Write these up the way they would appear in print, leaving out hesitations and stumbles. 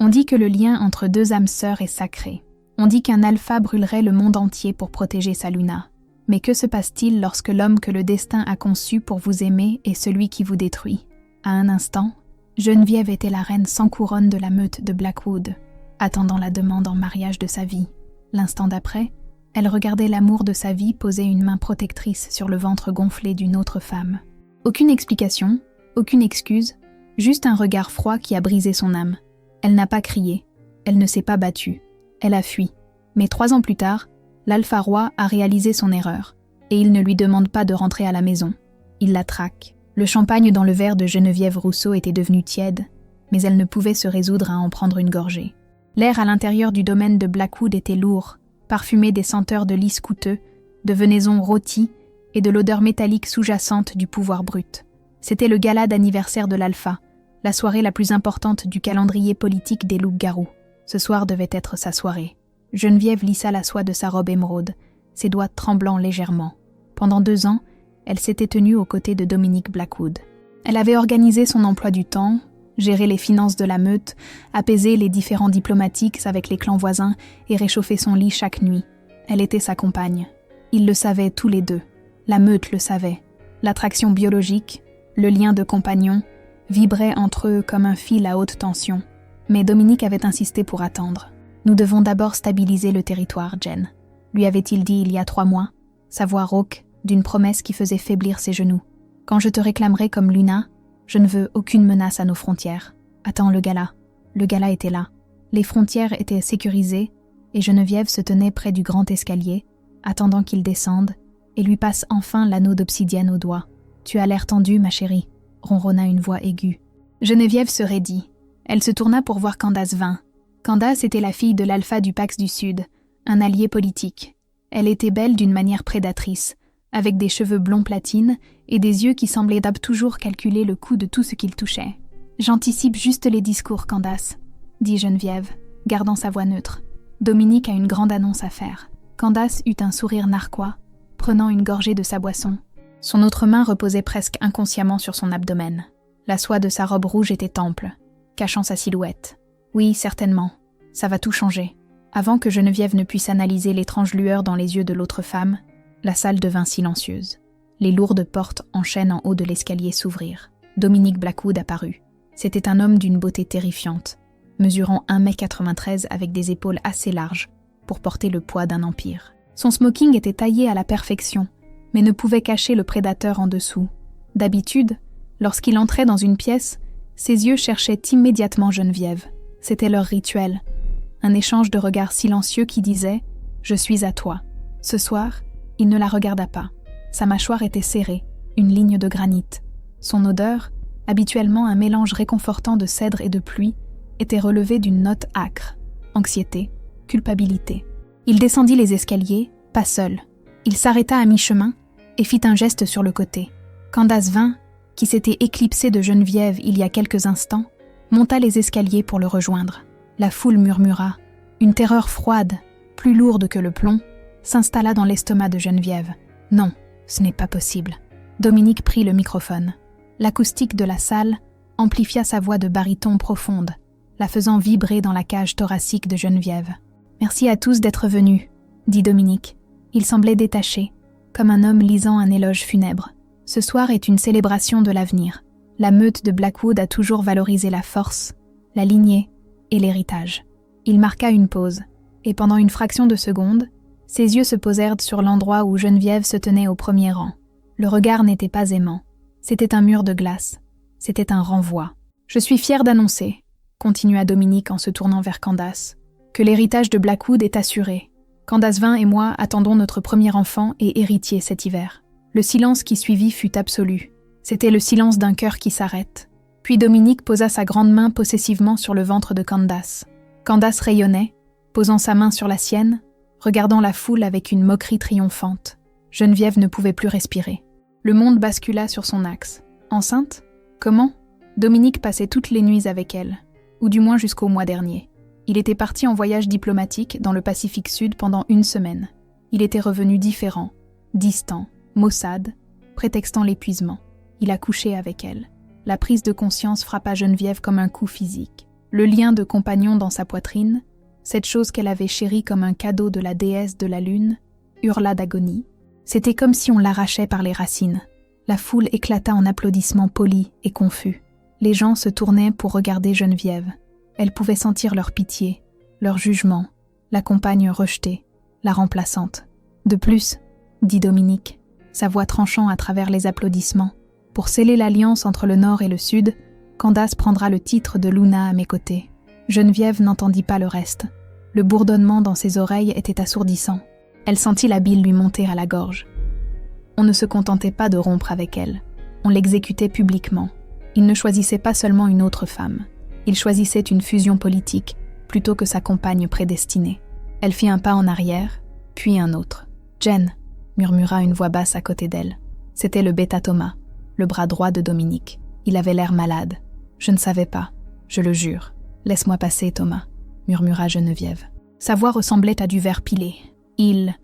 On dit que le lien entre deux âmes sœurs est sacré. On dit qu'un alpha brûlerait le monde entier pour protéger sa Luna. Mais que se passe-t-il lorsque l'homme que le destin a conçu pour vous aimer est celui qui vous détruit? À un instant, Geneviève était la reine sans couronne de la meute de Blackwood, attendant la demande en mariage de sa vie. L'instant d'après, elle regardait l'amour de sa vie poser une main protectrice sur le ventre gonflé d'une autre femme. Aucune explication, aucune excuse, juste un regard froid qui a brisé son âme. Elle n'a pas crié, elle ne s'est pas battue, elle a fui. Mais 3 ans plus tard, l'Alpha Roi a réalisé son erreur, et il ne lui demande pas de rentrer à la maison. Il la traque. Le champagne dans le verre de Geneviève Rousseau était devenu tiède, mais elle ne pouvait se résoudre à en prendre une gorgée. L'air à l'intérieur du domaine de Blackwood était lourd, parfumé des senteurs de lys coûteux, de venaison rôtie et de l'odeur métallique sous-jacente du pouvoir brut. C'était le gala d'anniversaire de l'Alpha, la soirée la plus importante du calendrier politique des loups-garous. Ce soir devait être sa soirée. Geneviève lissa la soie de sa robe émeraude, ses doigts tremblant légèrement. Pendant 2 ans, elle s'était tenue aux côtés de Dominique Blackwood. Elle avait organisé son emploi du temps, géré les finances de la meute, apaisé les différends diplomatiques avec les clans voisins et réchauffé son lit chaque nuit. Elle était sa compagne. Ils le savaient tous les deux. La meute le savait. L'attraction biologique, le lien de compagnon, vibraient entre eux comme un fil à haute tension. Mais Dominique avait insisté pour attendre. « Nous devons d'abord stabiliser le territoire, Jen », lui avait-il dit il y a 3 mois, sa voix rauque, d'une promesse qui faisait faiblir ses genoux. « Quand je te réclamerai comme Luna, je ne veux aucune menace à nos frontières. Attends le gala. » Le gala était là. Les frontières étaient sécurisées et Geneviève se tenait près du grand escalier, attendant qu'il descende et lui passe enfin l'anneau d'obsidienne au doigt. « Tu as l'air tendue, ma chérie », ronronna une voix aiguë. Geneviève se raidit. Elle se tourna pour voir Candace vint. Candace était la fille de l'Alpha du Pax du Sud, un allié politique. Elle était belle d'une manière prédatrice, avec des cheveux blonds platine et des yeux qui semblaient toujours calculer le coût de tout ce qu'ils touchaient. « J'anticipe juste les discours, Candace », dit Geneviève, gardant sa voix neutre. Dominique a une grande annonce à faire. Candace eut un sourire narquois, prenant une gorgée de sa boisson. Son autre main reposait presque inconsciemment sur son abdomen. La soie de sa robe rouge était ample, cachant sa silhouette. Oui, certainement, ça va tout changer. Avant que Geneviève ne puisse analyser l'étrange lueur dans les yeux de l'autre femme, la salle devint silencieuse. Les lourdes portes en chêne en haut de l'escalier s'ouvrirent. Dominique Blackwood apparut. C'était un homme d'une beauté terrifiante, mesurant 1,93 m avec des épaules assez larges pour porter le poids d'un empire. Son smoking était taillé à la perfection, mais ne pouvait cacher le prédateur en dessous. D'habitude, lorsqu'il entrait dans une pièce, ses yeux cherchaient immédiatement Geneviève. C'était leur rituel, un échange de regards silencieux qui disait « Je suis à toi ». Ce soir, il ne la regarda pas. Sa mâchoire était serrée, une ligne de granit. Son odeur, habituellement un mélange réconfortant de cèdre et de pluie, était relevée d'une note âcre, anxiété, culpabilité. Il descendit les escaliers, pas seul. Il s'arrêta à mi-chemin et fit un geste sur le côté. Candace vint, qui s'était éclipsée de Geneviève il y a quelques instants, monta les escaliers pour le rejoindre. La foule murmura. Une terreur froide, plus lourde que le plomb, s'installa dans l'estomac de Geneviève. Non, ce n'est pas possible. Dominique prit le microphone. L'acoustique de la salle amplifia sa voix de baryton profonde, la faisant vibrer dans la cage thoracique de Geneviève. « Merci à tous d'être venus », dit Dominique. Il semblait détaché, comme un homme lisant un éloge funèbre. Ce soir est une célébration de l'avenir. La meute de Blackwood a toujours valorisé la force, la lignée et l'héritage. Il marqua une pause, et pendant une fraction de seconde, ses yeux se posèrent sur l'endroit où Geneviève se tenait au premier rang. Le regard n'était pas aimant. C'était un mur de glace. C'était un renvoi. « Je suis fière d'annoncer », continua Dominique en se tournant vers Candace, « que l'héritage de Blackwood est assuré. Candace Vin et moi attendons notre premier enfant et héritier cet hiver. » Le silence qui suivit fut absolu. C'était le silence d'un cœur qui s'arrête. Puis Dominique posa sa grande main possessivement sur le ventre de Candace. Candace rayonnait, posant sa main sur la sienne, regardant la foule avec une moquerie triomphante. Geneviève ne pouvait plus respirer. Le monde bascula sur son axe. Enceinte ? Comment ? Dominique passait toutes les nuits avec elle, ou du moins jusqu'au mois dernier. Il était parti en voyage diplomatique dans le Pacifique Sud pendant 1 semaine. Il était revenu différent, distant, maussade, prétextant l'épuisement. Il a couché avec elle. La prise de conscience frappa Geneviève comme un coup physique. Le lien de compagnon dans sa poitrine, cette chose qu'elle avait chérie comme un cadeau de la déesse de la lune, hurla d'agonie. C'était comme si on l'arrachait par les racines. La foule éclata en applaudissements polis et confus. Les gens se tournaient pour regarder Geneviève. Elle pouvait sentir leur pitié, leur jugement, la compagne rejetée, la remplaçante. De plus, dit Dominique, sa voix tranchant à travers les applaudissements, pour sceller l'alliance entre le Nord et le Sud, Candace prendra le titre de Luna à mes côtés. Geneviève n'entendit pas le reste. Le bourdonnement dans ses oreilles était assourdissant. Elle sentit la bile lui monter à la gorge. On ne se contentait pas de rompre avec elle. On l'exécutait publiquement. Il ne choisissait pas seulement une autre femme. Il choisissait une fusion politique plutôt que sa compagne prédestinée. Elle fit un pas en arrière, puis un autre. « Jen !» murmura une voix basse à côté d'elle. C'était le bêta Thomas, le bras droit de Dominique. Il avait l'air malade. « Je ne savais pas, je le jure. Laisse-moi passer, Thomas !» murmura Geneviève. Sa voix ressemblait à du verre pilé. « Il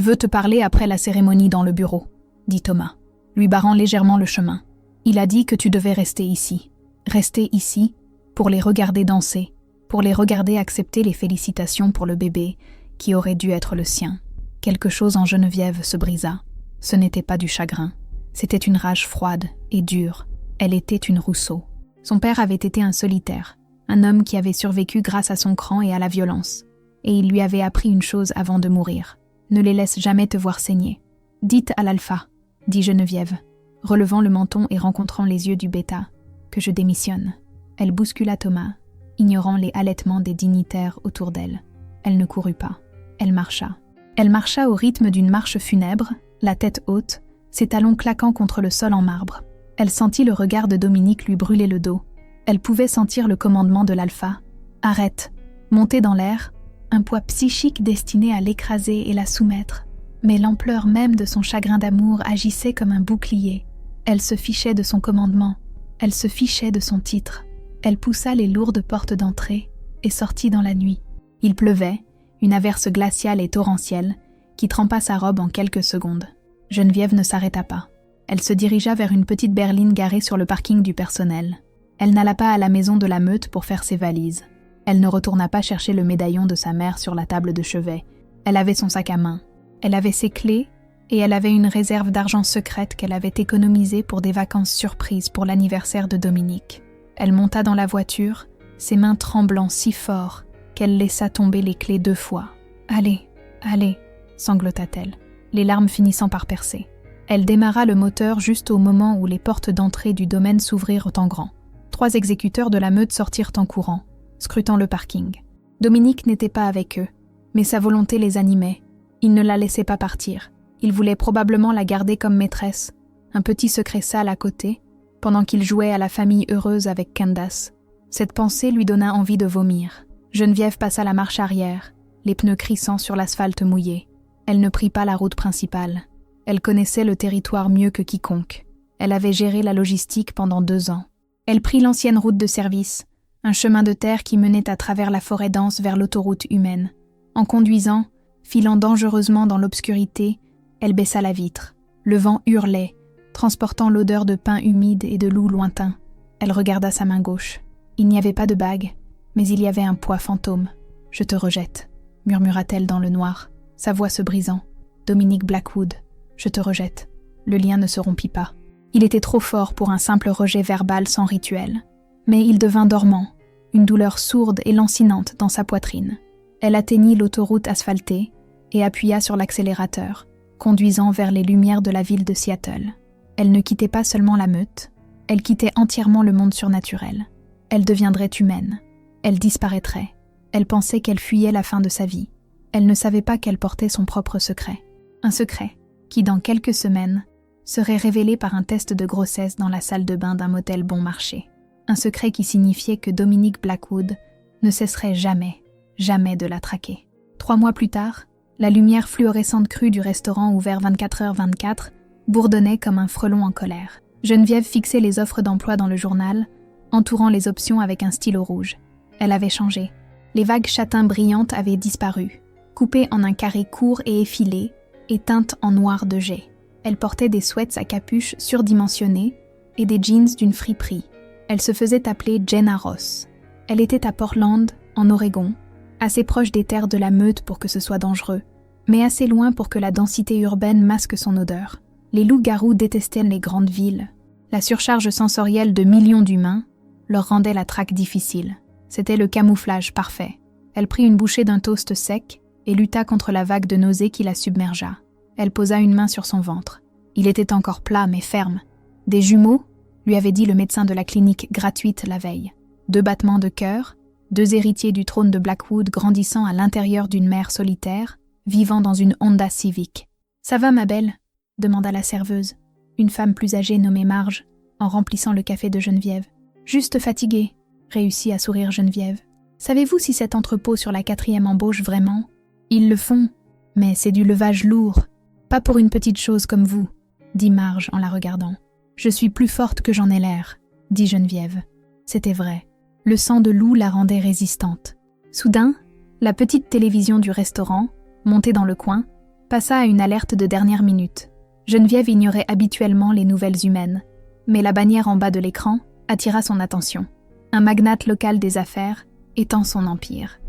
veut te parler après la cérémonie dans le bureau, » dit Thomas, lui barrant légèrement le chemin. « Il a dit que tu devais rester ici. Rester ici pour les regarder danser, pour les regarder accepter les félicitations pour le bébé qui aurait dû être le sien. » Quelque chose en Geneviève se brisa. Ce n'était pas du chagrin. C'était une rage froide et dure. Elle était une Rousseau. Son père avait été un solitaire, un homme qui avait survécu grâce à son cran et à la violence. Et il lui avait appris une chose avant de mourir. Ne les laisse jamais te voir saigner. « Dites à l'alpha, » dit Geneviève, relevant le menton et rencontrant les yeux du bêta, « que je démissionne. » Elle bouscula Thomas, ignorant les halètements des dignitaires autour d'elle. Elle ne courut pas. Elle marcha. Elle marcha au rythme d'une marche funèbre, la tête haute, ses talons claquant contre le sol en marbre. Elle sentit le regard de Dominique lui brûler le dos. Elle pouvait sentir le commandement de l'alpha. « Arrête !» Montée dans l'air, un poids psychique destiné à l'écraser et la soumettre. Mais l'ampleur même de son chagrin d'amour agissait comme un bouclier. Elle se fichait de son commandement. Elle se fichait de son titre. Elle poussa les lourdes portes d'entrée et sortit dans la nuit. Il pleuvait, une averse glaciale et torrentielle, qui trempa sa robe en quelques secondes. Geneviève ne s'arrêta pas. Elle se dirigea vers une petite berline garée sur le parking du personnel. Elle n'alla pas à la maison de la Meute pour faire ses valises. Elle ne retourna pas chercher le médaillon de sa mère sur la table de chevet. Elle avait son sac à main. Elle avait ses clés et elle avait une réserve d'argent secrète qu'elle avait économisée pour des vacances surprises pour l'anniversaire de Dominique. Elle monta dans la voiture, ses mains tremblant si fort qu'elle laissa tomber les clés 2 fois. « Allez, allez !» sanglota-t-elle, les larmes finissant par percer. Elle démarra le moteur juste au moment où les portes d'entrée du domaine s'ouvrirent en grand. 3 exécuteurs de la Meute sortirent en courant, scrutant le parking. Dominique n'était pas avec eux, mais sa volonté les animait. Il ne la laissait pas partir. Il voulait probablement la garder comme maîtresse, un petit secret sale à côté, pendant qu'il jouait à la famille heureuse avec Candace. Cette pensée lui donna envie de vomir. Geneviève passa la marche arrière, les pneus crissant sur l'asphalte mouillé. Elle ne prit pas la route principale. Elle connaissait le territoire mieux que quiconque. Elle avait géré la logistique pendant 2 ans. Elle prit l'ancienne route de service, un chemin de terre qui menait à travers la forêt dense vers l'autoroute humaine. En conduisant, filant dangereusement dans l'obscurité, elle baissa la vitre. Le vent hurlait, transportant l'odeur de pin humide et de loup lointain. Elle regarda sa main gauche. Il n'y avait pas de bague, mais il y avait un poids fantôme. « Je te rejette », murmura-t-elle dans le noir, sa voix se brisant. « Dominique Blackwood, je te rejette. » Le lien ne se rompit pas. Il était trop fort pour un simple rejet verbal sans rituel. Mais il devint dormant, une douleur sourde et lancinante dans sa poitrine. Elle atteignit l'autoroute asphaltée et appuya sur l'accélérateur, conduisant vers les lumières de la ville de Seattle. Elle ne quittait pas seulement la Meute, elle quittait entièrement le monde surnaturel. Elle deviendrait humaine. Elle disparaîtrait. Elle pensait qu'elle fuyait la fin de sa vie. Elle ne savait pas qu'elle portait son propre secret. Un secret qui, dans quelques semaines, serait révélé par un test de grossesse dans la salle de bain d'un motel bon marché. Un secret qui signifiait que Dominique Blackwood ne cesserait jamais, jamais de la traquer. 3 mois plus tard, la lumière fluorescente crue du restaurant ouvert 24h24 bourdonnait comme un frelon en colère. Geneviève fixait les offres d'emploi dans le journal, entourant les options avec un stylo rouge. Elle avait changé. Les vagues châtain brillantes avaient disparu, coupées en un carré court et effilé, et teintes en noir de jet. Elle portait des sweats à capuche surdimensionnés et des jeans d'une friperie. Elle se faisait appeler Jenna Ross. Elle était à Portland, en Oregon, assez proche des terres de la meute pour que ce soit dangereux, mais assez loin pour que la densité urbaine masque son odeur. Les loups-garous détestaient les grandes villes. La surcharge sensorielle de millions d'humains leur rendait la traque difficile. C'était le camouflage parfait. Elle prit une bouchée d'un toast sec et lutta contre la vague de nausée qui la submergea. Elle posa une main sur son ventre. Il était encore plat mais ferme. Des jumeaux, lui avait dit le médecin de la clinique gratuite la veille. 2 battements de cœur, 2 héritiers du trône de Blackwood grandissant à l'intérieur d'une mère solitaire, vivant dans une Honda Civic. « Ça va, ma belle ?» demanda la serveuse, une femme plus âgée nommée Marge, en remplissant le café de Geneviève. « Juste fatiguée », réussit à sourire Geneviève. « Savez-vous si cet entrepôt sur la 4e embauche vraiment ? Ils le font, mais c'est du levage lourd. Pas pour une petite chose comme vous, » dit Marge en la regardant. « Je suis plus forte que j'en ai l'air, » dit Geneviève. C'était vrai. Le sang de loup la rendait résistante. Soudain, la petite télévision du restaurant, montée dans le coin, passa à une alerte de dernière minute. Geneviève ignorait habituellement les nouvelles humaines, mais la bannière en bas de l'écran attira son attention. Un magnate local des affaires étend son empire.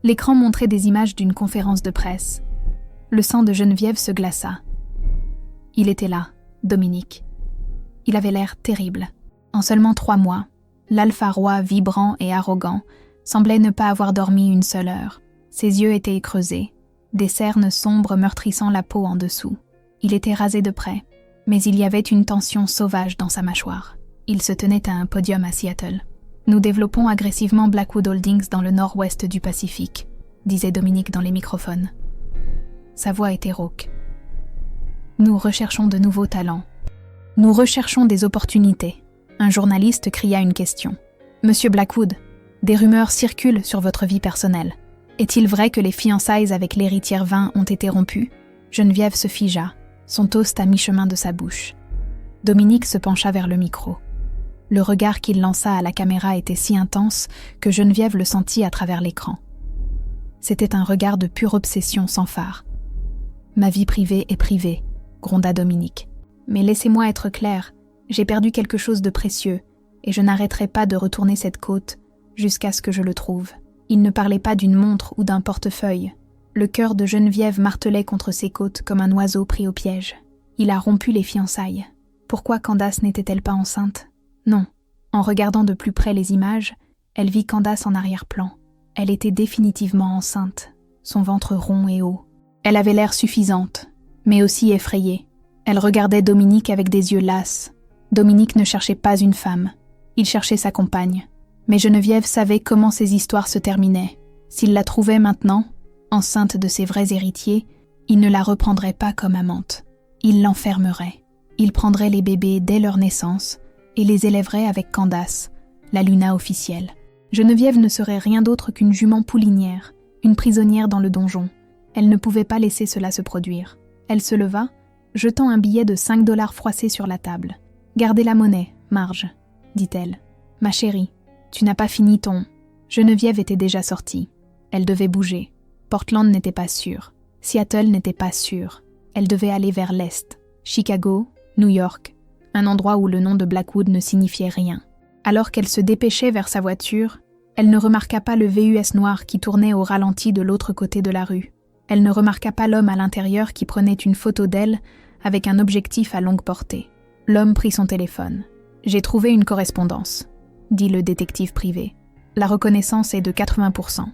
L'écran montrait des images d'une conférence de presse. Le sang de Geneviève se glaça. Il était là, Dominique. Il avait l'air terrible. En seulement 3 mois, l'alpha roi vibrant et arrogant semblait ne pas avoir dormi une seule heure. Ses yeux étaient creusés, des cernes sombres meurtrissant la peau en dessous. Il était rasé de près, mais il y avait une tension sauvage dans sa mâchoire. Il se tenait à un podium à Seattle. « Nous développons agressivement Blackwood Holdings dans le nord-ouest du Pacifique », disait Dominique dans les microphones. Sa voix était rauque. « Nous recherchons de nouveaux talents. Nous recherchons des opportunités. » Un journaliste cria une question. « Monsieur Blackwood, des rumeurs circulent sur votre vie personnelle. Est-il vrai que les fiançailles avec l'héritière Vin ont été rompues ?» Geneviève se figea, son toast à mi-chemin de sa bouche. Dominique se pencha vers le micro. Le regard qu'il lança à la caméra était si intense que Geneviève le sentit à travers l'écran. C'était un regard de pure obsession sans phare. « Ma vie privée est privée », gronda Dominique. « Mais laissez-moi être clair. J'ai perdu quelque chose de précieux, et je n'arrêterai pas de retourner cette côte jusqu'à ce que je le trouve. » Il ne parlait pas d'une montre ou d'un portefeuille. Le cœur de Geneviève martelait contre ses côtes comme un oiseau pris au piège. Il a rompu les fiançailles. Pourquoi Candace n'était-elle pas enceinte ? Non. En regardant de plus près les images, elle vit Candace en arrière-plan. Elle était définitivement enceinte, son ventre rond et haut. Elle avait l'air suffisante, mais aussi effrayée. Elle regardait Dominique avec des yeux lasses. Dominique ne cherchait pas une femme, il cherchait sa compagne. Mais Geneviève savait comment ces histoires se terminaient. S'il la trouvait maintenant, enceinte de ses vrais héritiers, il ne la reprendrait pas comme amante. Il l'enfermerait. Il prendrait les bébés dès leur naissance et les élèverait avec Candace, la Luna officielle. Geneviève ne serait rien d'autre qu'une jument poulinière, une prisonnière dans le donjon. Elle ne pouvait pas laisser cela se produire. Elle se leva, jetant un billet de 5 $ froissé sur la table. « Gardez la monnaie, Marge, » dit-elle. « Ma chérie, tu n'as pas fini ton... » Geneviève était déjà sortie. Elle devait bouger. Portland n'était pas sûr. Seattle n'était pas sûr. Elle devait aller vers l'est. Chicago, New York, un endroit où le nom de Blackwood ne signifiait rien. Alors qu'elle se dépêchait vers sa voiture, elle ne remarqua pas le VUS noir qui tournait au ralenti de l'autre côté de la rue. Elle ne remarqua pas l'homme à l'intérieur qui prenait une photo d'elle avec un objectif à longue portée. L'homme prit son téléphone. « J'ai trouvé une correspondance », dit le détective privé. « La reconnaissance est de 80%,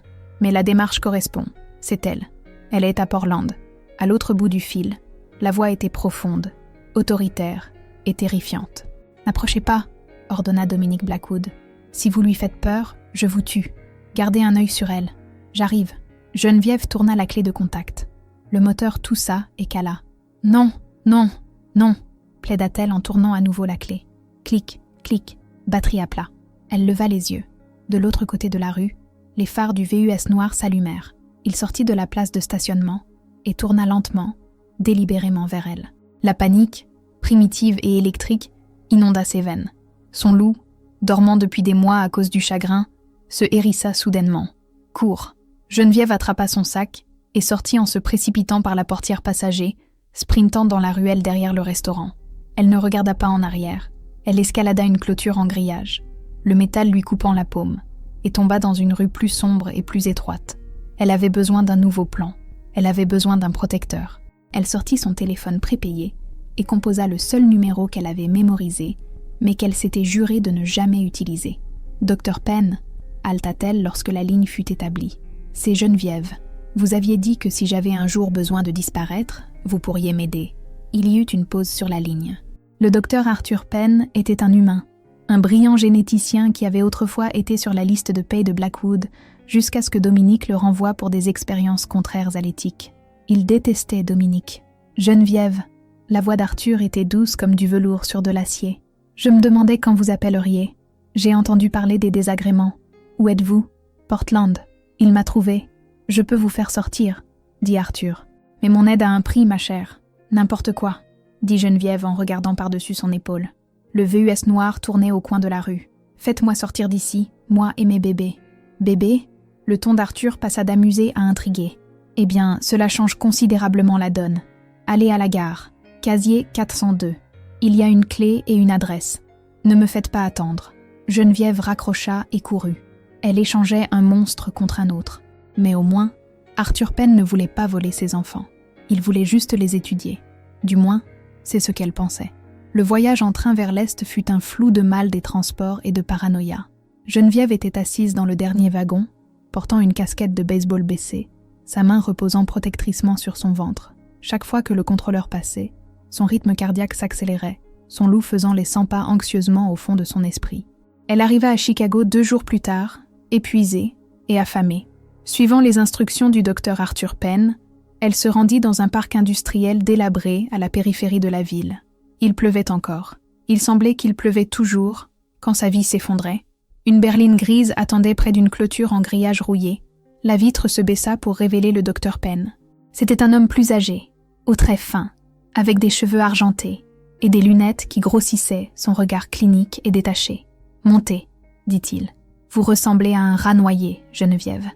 mais la démarche correspond. C'est elle. Elle est à Portland. » À l'autre bout du fil, la voix était profonde, autoritaire et terrifiante. « N'approchez pas », ordonna Dominique Blackwood. « Si vous lui faites peur, je vous tue. Gardez un œil sur elle. J'arrive. » Geneviève tourna la clé de contact. Le moteur toussa et cala. « Non, non, non !» plaida-t-elle en tournant à nouveau la clé. Clic, clic, batterie à plat. Elle leva les yeux. De l'autre côté de la rue, les phares du VUS noir s'allumèrent. Il sortit de la place de stationnement et tourna lentement, délibérément vers elle. La panique, primitive et électrique, inonda ses veines. Son loup, dormant depuis des mois à cause du chagrin, se hérissa soudainement. « Cours !» Geneviève attrapa son sac et sortit en se précipitant par la portière passager, sprintant dans la ruelle derrière le restaurant. Elle ne regarda pas en arrière. Elle escalada une clôture en grillage, le métal lui coupant la paume. et tomba dans une rue plus sombre et plus étroite. Elle avait besoin d'un nouveau plan. Elle avait besoin d'un protecteur. Elle sortit son téléphone prépayé et composa le seul numéro qu'elle avait mémorisé, mais qu'elle s'était juré de ne jamais utiliser. « Dr Penn » halta-t-elle lorsque la ligne fut établie. « C'est Geneviève. Vous aviez dit que si j'avais un jour besoin de disparaître, vous pourriez m'aider. » Il y eut une pause sur la ligne. Le docteur Arthur Penn était un humain, un brillant généticien qui avait autrefois été sur la liste de paie de Blackwood, jusqu'à ce que Dominique le renvoie pour des expériences contraires à l'éthique. Il détestait Dominique. « Geneviève !» La voix d'Arthur était douce comme du velours sur de l'acier. « Je me demandais quand vous appelleriez. J'ai entendu parler des désagréments. Où êtes-vous ? Portland. Il m'a trouvé. Je peux vous faire sortir, dit Arthur. Mais mon aide a un prix, ma chère. N'importe quoi, dit Geneviève en regardant par-dessus son épaule. Le VUS noir tournait au coin de la rue. Faites-moi sortir d'ici, moi et mes bébés. Bébés ? Le ton d'Arthur passa d'amusé à intrigué. Eh bien, cela change considérablement la donne. Allez à la gare. Casier 402. Il y a une clé et une adresse. Ne me faites pas attendre. Geneviève raccrocha et courut. Elle échangeait un monstre contre un autre. Mais au moins, Arthur Penn ne voulait pas voler ses enfants. Il voulait juste les étudier. Du moins, c'est ce qu'elle pensait. Le voyage en train vers l'Est fut un flou de mal des transports et de paranoïa. Geneviève était assise dans le dernier wagon, portant une casquette de baseball baissée, sa main reposant protectricement sur son ventre. Chaque fois que le contrôleur passait, son rythme cardiaque s'accélérait, son loup faisant les 100 pas anxieusement au fond de son esprit. Elle arriva à Chicago 2 jours plus tard, épuisée et affamée. Suivant les instructions du docteur Arthur Penn, elle se rendit dans un parc industriel délabré à la périphérie de la ville. Il pleuvait encore. Il semblait qu'il pleuvait toujours, quand sa vie s'effondrait. Une berline grise attendait près d'une clôture en grillage rouillé. La vitre se baissa pour révéler le docteur Penn. C'était un homme plus âgé, aux traits fins, avec des cheveux argentés et des lunettes qui grossissaient son regard clinique et détaché. « Montez, dit-il. Vous ressemblez à un rat noyé, Geneviève. »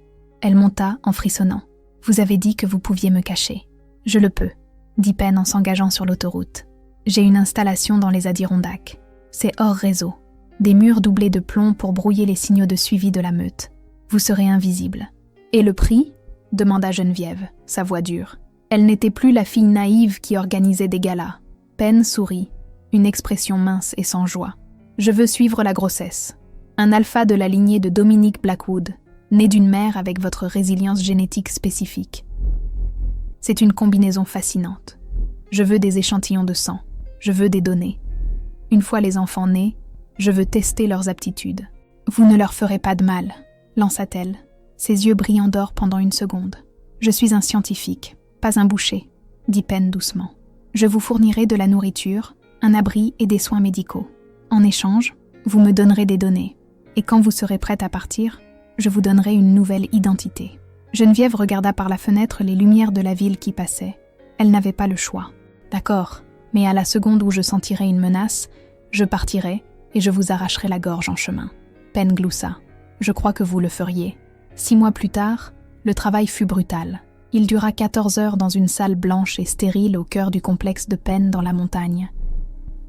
Elle monta en frissonnant. « Vous avez dit que vous pouviez me cacher. »« Je le peux, » dit Penn en s'engageant sur l'autoroute. « J'ai une installation dans les Adirondacks. C'est hors réseau. Des murs doublés de plomb pour brouiller les signaux de suivi de la meute. Vous serez invisible. »« Et le prix ?» demanda Geneviève, sa voix dure. Elle n'était plus la fille naïve qui organisait des galas. Penn sourit, une expression mince et sans joie. « Je veux suivre la grossesse. Un alpha de la lignée de Dominique Blackwood, né d'une mère avec votre résilience génétique spécifique. C'est une combinaison fascinante. Je veux des échantillons de sang. Je veux des données. Une fois les enfants nés, je veux tester leurs aptitudes. Vous ne leur ferez pas de mal, lança-t-elle, ses yeux brillant d'or pendant une seconde. Je suis un scientifique, pas un boucher, dit Penn doucement. Je vous fournirai de la nourriture, un abri et des soins médicaux. En échange, vous me donnerez des données. Et quand vous serez prête à partir, je vous donnerai une nouvelle identité. Geneviève regarda par la fenêtre les lumières de la ville qui passaient. Elle n'avait pas le choix. D'accord, mais à la seconde où je sentirai une menace, je partirai et je vous arracherai la gorge en chemin. Penn gloussa. Je crois que vous le feriez. 6 mois plus tard, le travail fut brutal. Il dura 14 heures dans une salle blanche et stérile au cœur du complexe de Penn dans la montagne.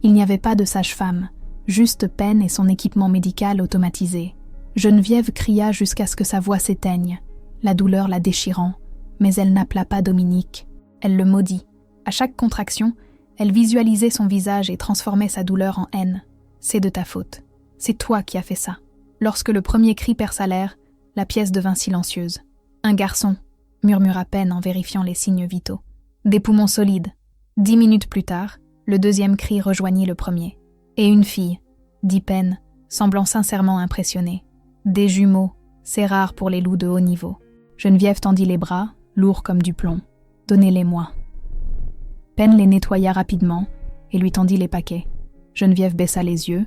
Il n'y avait pas de sage-femme, juste Penn et son équipement médical automatisé. Geneviève cria jusqu'à ce que sa voix s'éteigne, la douleur la déchirant, mais elle n'appela pas Dominique. Elle le maudit. À chaque contraction, elle visualisait son visage et transformait sa douleur en haine. C'est de ta faute. C'est toi qui as fait ça. Lorsque le premier cri perça l'air, la pièce devint silencieuse. Un garçon, murmura Penn en vérifiant les signes vitaux. Des poumons solides. 10 minutes plus tard, le deuxième cri rejoignit le premier. Et une fille, dit Penn, semblant sincèrement impressionné. Des jumeaux, c'est rare pour les loups de haut niveau. Geneviève tendit les bras, lourds comme du plomb. Donnez-les-moi. Penn les nettoya rapidement et lui tendit les paquets. Geneviève baissa les yeux,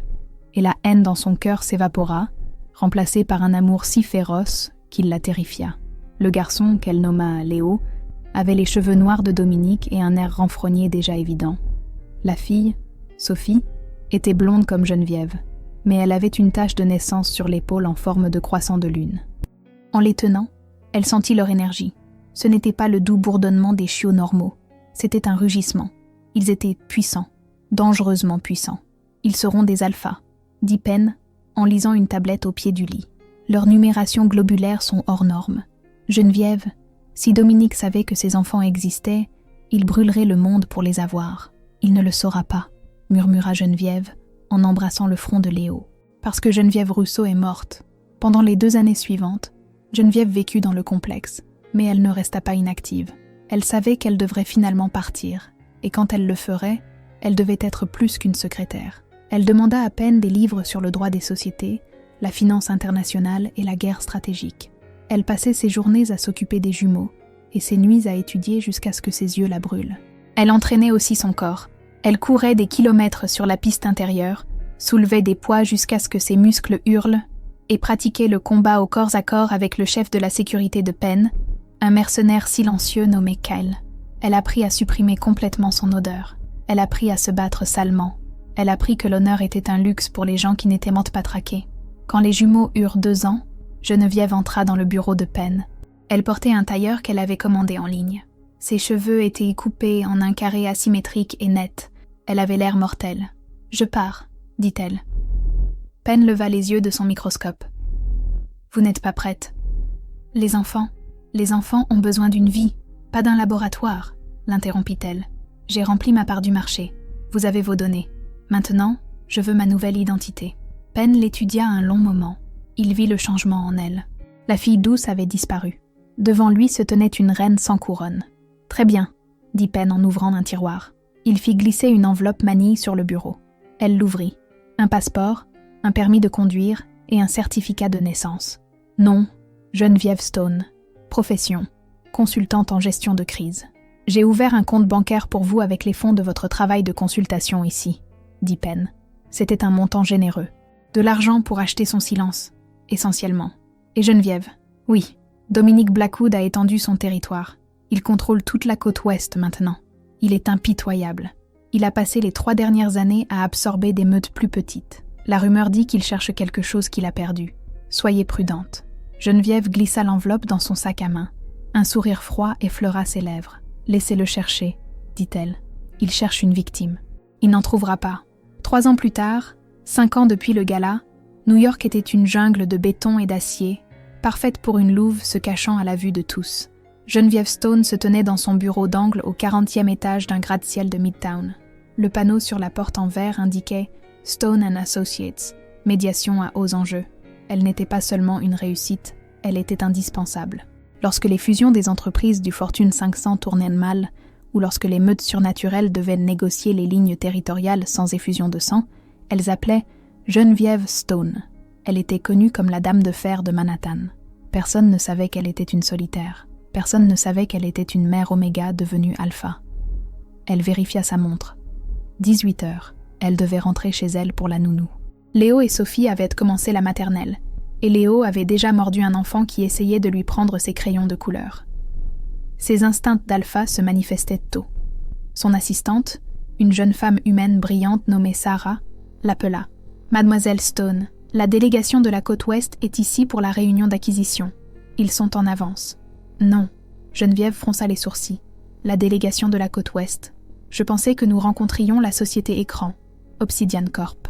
et la haine dans son cœur s'évapora, remplacée par un amour si féroce qu'il la terrifia. Le garçon, qu'elle nomma Léo, avait les cheveux noirs de Dominique et un air renfrogné déjà évident. La fille, Sophie, était blonde comme Geneviève, mais elle avait une tache de naissance sur l'épaule en forme de croissant de lune. En les tenant, elle sentit leur énergie. Ce n'était pas le doux bourdonnement des chiots normaux, c'était un rugissement. Ils étaient puissants, dangereusement puissants. Ils seront des alphas, dit Penn en lisant une tablette au pied du lit. Leurs numérations globulaires sont hors normes. Geneviève, si Dominique savait que ses enfants existaient, il brûlerait le monde pour les avoir. Il ne le saura pas, murmura Geneviève en embrassant le front de Léo. Parce que Geneviève Rousseau est morte. Pendant les 2 années suivantes, Geneviève vécut dans le complexe, mais elle ne resta pas inactive. Elle savait qu'elle devrait finalement partir, et quand elle le ferait, elle devait être plus qu'une secrétaire. Elle demanda à Penn des livres sur le droit des sociétés, la finance internationale et la guerre stratégique. Elle passait ses journées à s'occuper des jumeaux, et ses nuits à étudier jusqu'à ce que ses yeux la brûlent. Elle entraînait aussi son corps. Elle courait des kilomètres sur la piste intérieure, soulevait des poids jusqu'à ce que ses muscles hurlent, et pratiquait le combat au corps à corps avec le chef de la sécurité de Penn, un mercenaire silencieux nommé Kyle. Elle apprit à supprimer complètement son odeur. Elle apprit à se battre salement. Elle apprit que l'honneur était un luxe pour les gens qui n'étaient pas traqués. Quand les jumeaux eurent 2 ans, Geneviève entra dans le bureau de Penn. Elle portait un tailleur qu'elle avait commandé en ligne. Ses cheveux étaient coupés en un carré asymétrique et net. Elle avait l'air mortelle. « Je pars », dit-elle. Penn leva les yeux de son microscope. « Vous n'êtes pas prête. »« Les enfants ont besoin d'une vie, pas d'un laboratoire, » l'interrompit-elle. « J'ai rempli ma part du marché. Vous avez vos données. Maintenant, je veux ma nouvelle identité. » Penn l'étudia un long moment. Il vit le changement en elle. La fille douce avait disparu. Devant lui se tenait une reine sans couronne. « Très bien, » dit Penn en ouvrant un tiroir. Il fit glisser une enveloppe manille sur le bureau. Elle l'ouvrit. Un passeport, un permis de conduire et un certificat de naissance. Nom, Geneviève Stone. Profession, consultante en gestion de crise. « J'ai ouvert un compte bancaire pour vous avec les fonds de votre travail de consultation ici, » dit Penn. C'était un montant généreux. De l'argent pour acheter son silence, essentiellement. Et Geneviève, oui, Dominique Blackwood a étendu son territoire. Il contrôle toute la côte ouest maintenant. Il est impitoyable. Il a passé les 3 dernières années à absorber des meutes plus petites. La rumeur dit qu'il cherche quelque chose qu'il a perdu. Soyez prudente. Geneviève glissa l'enveloppe dans son sac à main. Un sourire froid effleura ses lèvres. « Laissez-le chercher, » dit-elle. « Il cherche une victime. Il n'en trouvera pas. » 3 ans plus tard, 5 ans depuis le gala, New York était une jungle de béton et d'acier, parfaite pour une louve se cachant à la vue de tous. Geneviève Stone se tenait dans son bureau d'angle au 40e étage d'un gratte-ciel de Midtown. Le panneau sur la porte en verre indiquait « Stone & Associates », médiation à hauts enjeux. Elle n'était pas seulement une réussite, elle était indispensable. Lorsque les fusions des entreprises du Fortune 500 tournaient mal, ou lorsque les meutes surnaturelles devaient négocier les lignes territoriales sans effusion de sang, elles appelaient Geneviève Stone. Elle était connue comme la dame de fer de Manhattan. Personne ne savait qu'elle était une solitaire. Personne ne savait qu'elle était une mère oméga devenue alpha. Elle vérifia sa montre. 18 heures. Elle devait rentrer chez elle pour la nounou. Léo et Sophie avaient commencé la maternelle, et Léo avait déjà mordu un enfant qui essayait de lui prendre ses crayons de couleur. Ses instincts d'alpha se manifestaient tôt. Son assistante, une jeune femme humaine brillante nommée Sarah, l'appela. « Mademoiselle Stone, la délégation de la côte ouest est ici pour la réunion d'acquisition. Ils sont en avance. » « Non. » Geneviève fronça les sourcils. « La délégation de la côte ouest. Je pensais que nous rencontrions la société écran, Obsidian Corp. »«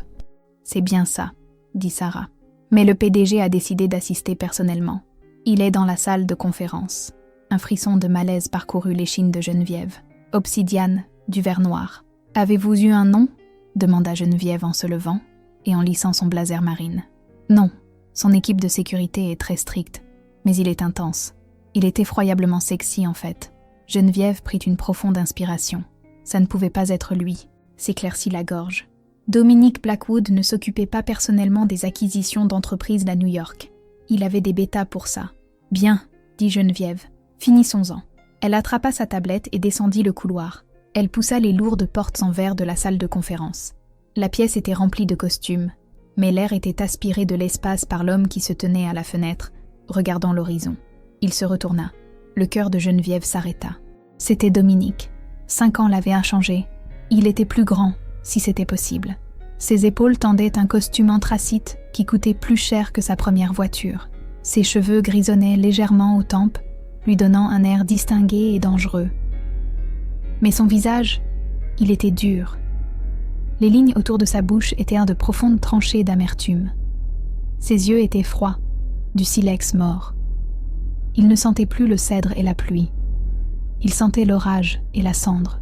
C'est bien ça, » dit Sarah. Mais le PDG a décidé d'assister personnellement. Il est dans la salle de conférence. Un frisson de malaise parcourut l'échine de Geneviève. « Obsidian, du verre noir. Avez-vous eu un nom ?» demanda Geneviève en se levant et en lissant son blazer marine. « Non, son équipe de sécurité est très stricte, mais il est intense. Il est effroyablement sexy en fait. » Geneviève prit une profonde inspiration. Ça ne pouvait pas être lui, s'éclaircit la gorge. Dominique Blackwood ne s'occupait pas personnellement des acquisitions d'entreprises à New York. Il avait des bêtas pour ça. « Bien, » dit Geneviève. « Finissons-en. » Elle attrapa sa tablette et descendit le couloir. Elle poussa les lourdes portes en verre de la salle de conférence. La pièce était remplie de costumes, mais l'air était aspiré de l'espace par l'homme qui se tenait à la fenêtre, regardant l'horizon. Il se retourna. Le cœur de Geneviève s'arrêta. C'était Dominique. 5 ans l'avaient inchangé. Il était plus grand, si c'était possible. Ses épaules tendaient un costume anthracite qui coûtait plus cher que sa première voiture. Ses cheveux grisonnaient légèrement aux tempes, lui donnant un air distingué et dangereux. Mais son visage, il était dur. Les lignes autour de sa bouche étaient de profondes tranchées d'amertume. Ses yeux étaient froids, du silex mort. Il ne sentait plus le cèdre et la pluie. Il sentait l'orage et la cendre.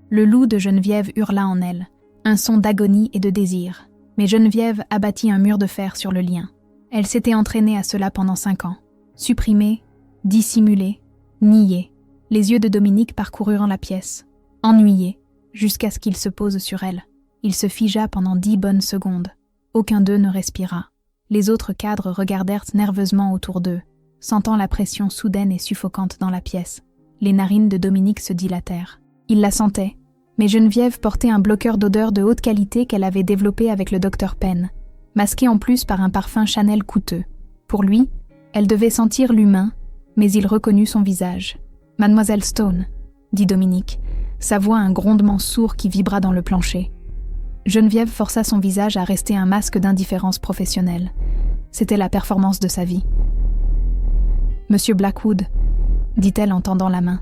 Le loup de Geneviève hurla en elle, un son d'agonie et de désir. Mais Geneviève abattit un mur de fer sur le lien. Elle s'était entraînée à cela pendant 5 ans. Supprimée, dissimulée, niée. Les yeux de Dominique parcoururent la pièce, ennuyés, jusqu'à ce qu'il se pose sur elle. Il se figea pendant 10 bonnes secondes. Aucun d'eux ne respira. Les autres cadres regardèrent nerveusement autour d'eux, sentant la pression soudaine et suffocante dans la pièce. Les narines de Dominique se dilatèrent. Il la sentait, mais Geneviève portait un bloqueur d'odeur de haute qualité qu'elle avait développé avec le Dr Penn, masqué en plus par un parfum Chanel coûteux. Pour lui, elle devait sentir l'humain, mais il reconnut son visage. « Mademoiselle Stone », dit Dominique, sa voix un grondement sourd qui vibra dans le plancher. Geneviève força son visage à rester un masque d'indifférence professionnelle. C'était la performance de sa vie. « Monsieur Blackwood », dit-elle en tendant la main.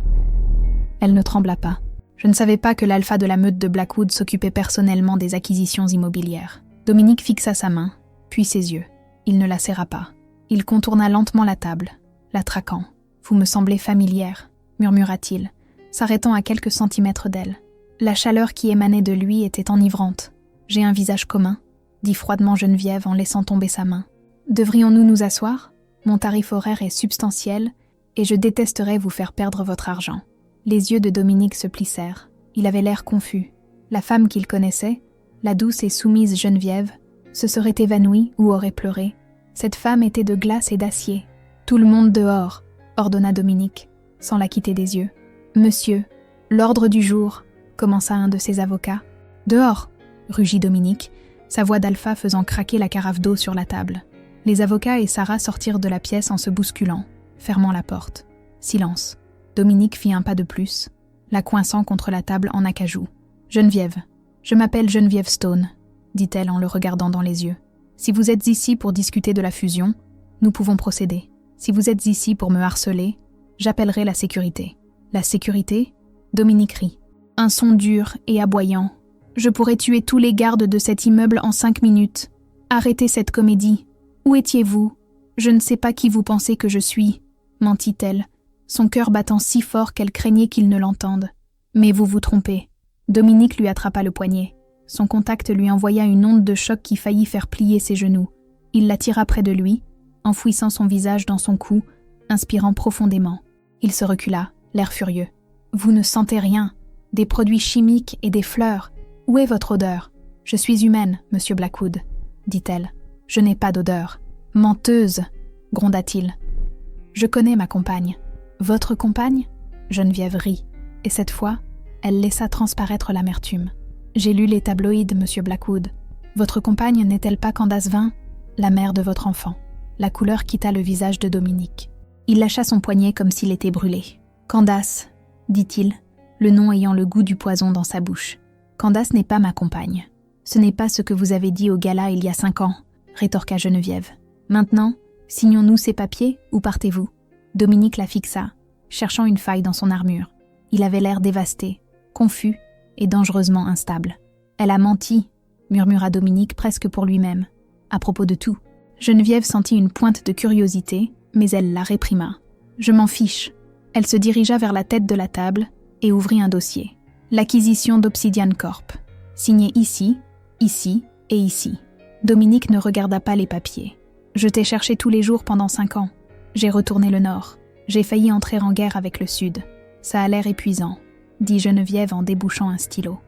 Elle ne trembla pas. Je ne savais pas que l'alpha de la meute de Blackwood s'occupait personnellement des acquisitions immobilières. Dominique fixa sa main, puis ses yeux. Il ne la serra pas. Il contourna lentement la table, la traquant. « Vous me semblez familière », murmura-t-il, s'arrêtant à quelques centimètres d'elle. La chaleur qui émanait de lui était enivrante. « J'ai un visage commun », dit froidement Geneviève en laissant tomber sa main. « Devrions-nous nous asseoir ? Mon tarif horaire est substantiel et je détesterais vous faire perdre votre argent. » Les yeux de Dominique se plissèrent. Il avait l'air confus. La femme qu'il connaissait, la douce et soumise Geneviève, se serait évanouie ou aurait pleuré. Cette femme était de glace et d'acier. « Tout le monde dehors », ordonna Dominique, sans la quitter des yeux. « Monsieur, l'ordre du jour », commença un de ses avocats. « Dehors », rugit Dominique, sa voix d'alpha faisant craquer la carafe d'eau sur la table. Les avocats et Sarah sortirent de la pièce en se bousculant, fermant la porte. Silence. Dominique fit un pas de plus, la coinçant contre la table en acajou. « Geneviève, je m'appelle Geneviève Stone », dit-elle en le regardant dans les yeux. « Si vous êtes ici pour discuter de la fusion, nous pouvons procéder. Si vous êtes ici pour me harceler, j'appellerai la sécurité. » La sécurité ? Dominique rit. Un son dur et aboyant. « Je pourrais tuer tous les gardes de cet immeuble en 5 minutes. Arrêtez cette comédie. Où étiez-vous ? Je ne sais pas qui vous pensez que je suis, » mentit-elle, son cœur battant si fort qu'elle craignait qu'il ne l'entende. « Mais vous vous trompez. » Dominique lui attrapa le poignet. Son contact lui envoya une onde de choc qui faillit faire plier ses genoux. Il la tira près de lui, enfouissant son visage dans son cou, inspirant profondément. Il se recula, l'air furieux. « Vous ne sentez rien. Des produits chimiques et des fleurs. Où est votre odeur ? Je suis humaine, monsieur Blackwood, dit-elle. Je n'ai pas d'odeur. Menteuse, gronda-t-il. Je connais ma compagne. Votre compagne ? Geneviève rit, et cette fois, elle laissa transparaître l'amertume. J'ai lu les tabloïds, monsieur Blackwood. Votre compagne n'est-elle pas Candace Vin, la mère de votre enfant ? La couleur quitta le visage de Dominique. Il lâcha son poignet comme s'il était brûlé. Candace, dit-il, le nom ayant le goût du poison dans sa bouche. Candace n'est pas ma compagne. Ce n'est pas ce que vous avez dit au gala il y a 5 ans, rétorqua Geneviève. Maintenant, signons-nous ces papiers ou partez-vous ? Dominique la fixa, cherchant une faille dans son armure. Il avait l'air dévasté, confus et dangereusement instable. Elle a menti, murmura Dominique presque pour lui-même. À propos de tout. Geneviève sentit une pointe de curiosité, mais elle la réprima. Je m'en fiche. Elle se dirigea vers la tête de la table et ouvrit un dossier. L'acquisition d'Obsidian Corp. Signé ici, ici et ici. Dominique ne regarda pas les papiers. Je t'ai cherché tous les jours pendant 5 ans. J'ai retourné le Nord. J'ai failli entrer en guerre avec le Sud. Ça a l'air épuisant, dit Geneviève en débouchant un stylo.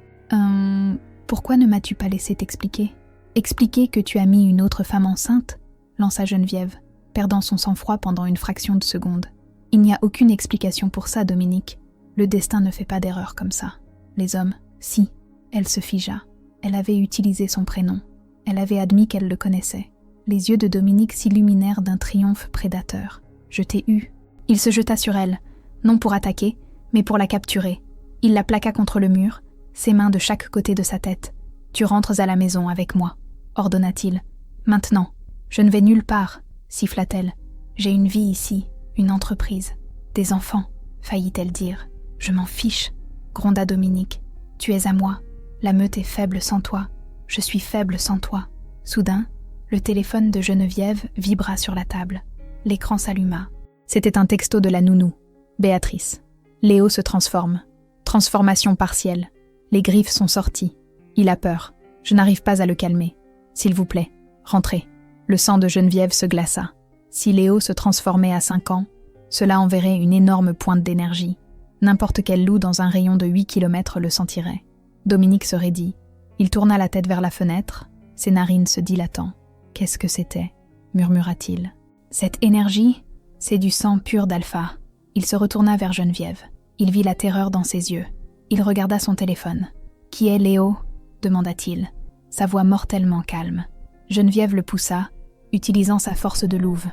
Pourquoi ne m'as-tu pas laissé t'expliquer ? Expliquer que tu as mis une autre femme enceinte ? Lança Geneviève, perdant son sang-froid pendant une fraction de seconde. Il n'y a aucune explication pour ça, Dominique. Le destin ne fait pas d'erreur comme ça. Les hommes, si. Elle se figea. Elle avait utilisé son prénom. Elle avait admis qu'elle le connaissait. Les yeux de Dominique s'illuminèrent d'un triomphe prédateur. « Je t'ai eu. » Il se jeta sur elle, non pour attaquer, mais pour la capturer. Il la plaqua contre le mur, ses mains de chaque côté de sa tête. « Tu rentres à la maison avec moi, » ordonna-t-il. « Maintenant. Je ne vais nulle part, » siffla-t-elle. « J'ai une vie ici, une entreprise. Des enfants, » faillit-elle dire. « Je m'en fiche, » gronda Dominique. « Tu es à moi. La meute est faible sans toi. Je suis faible sans toi. » Soudain, le téléphone de Geneviève vibra sur la table. L'écran s'alluma. C'était un texto de la nounou. Béatrice. Léo se transforme. Transformation partielle. Les griffes sont sorties. Il a peur. Je n'arrive pas à le calmer. S'il vous plaît, rentrez. Le sang de Geneviève se glaça. Si Léo se transformait à 5 ans, cela enverrait une énorme pointe d'énergie. N'importe quel loup dans un rayon de 8 km le sentirait. Dominique se raidit. Il tourna la tête vers la fenêtre, ses narines se dilatant. « Qu'est-ce que c'était » murmura-t-il. « Cette énergie, c'est du sang pur d'Alpha. » Il se retourna vers Geneviève. Il vit la terreur dans ses yeux. Il regarda son téléphone. « Qui est Léo » demanda-t-il, sa voix mortellement calme. Geneviève le poussa, utilisant sa force de louve.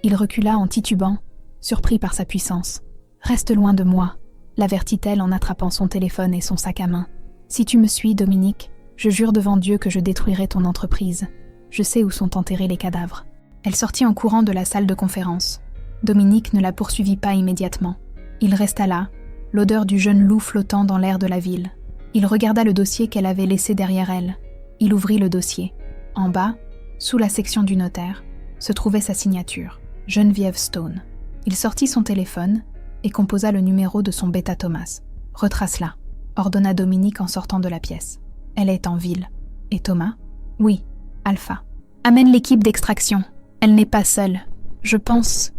Il recula en titubant, surpris par sa puissance. « Reste loin de moi » l'avertit-elle en attrapant son téléphone et son sac à main. « Si tu me suis, Dominique, je jure devant Dieu que je détruirai ton entreprise. Je sais où sont enterrés les cadavres. » Elle sortit en courant de la salle de conférence. Dominique ne la poursuivit pas immédiatement. Il resta là, l'odeur du jeune loup flottant dans l'air de la ville. Il regarda le dossier qu'elle avait laissé derrière elle. Il ouvrit le dossier. En bas, sous la section du notaire, se trouvait sa signature, Geneviève Stone. Il sortit son téléphone et composa le numéro de son Beta Thomas. « Retrace-la », ordonna Dominique en sortant de la pièce. « Elle est en ville. » « Et Thomas ?»« Oui, Alpha. »« Amène l'équipe d'extraction. Elle n'est pas seule. Je pense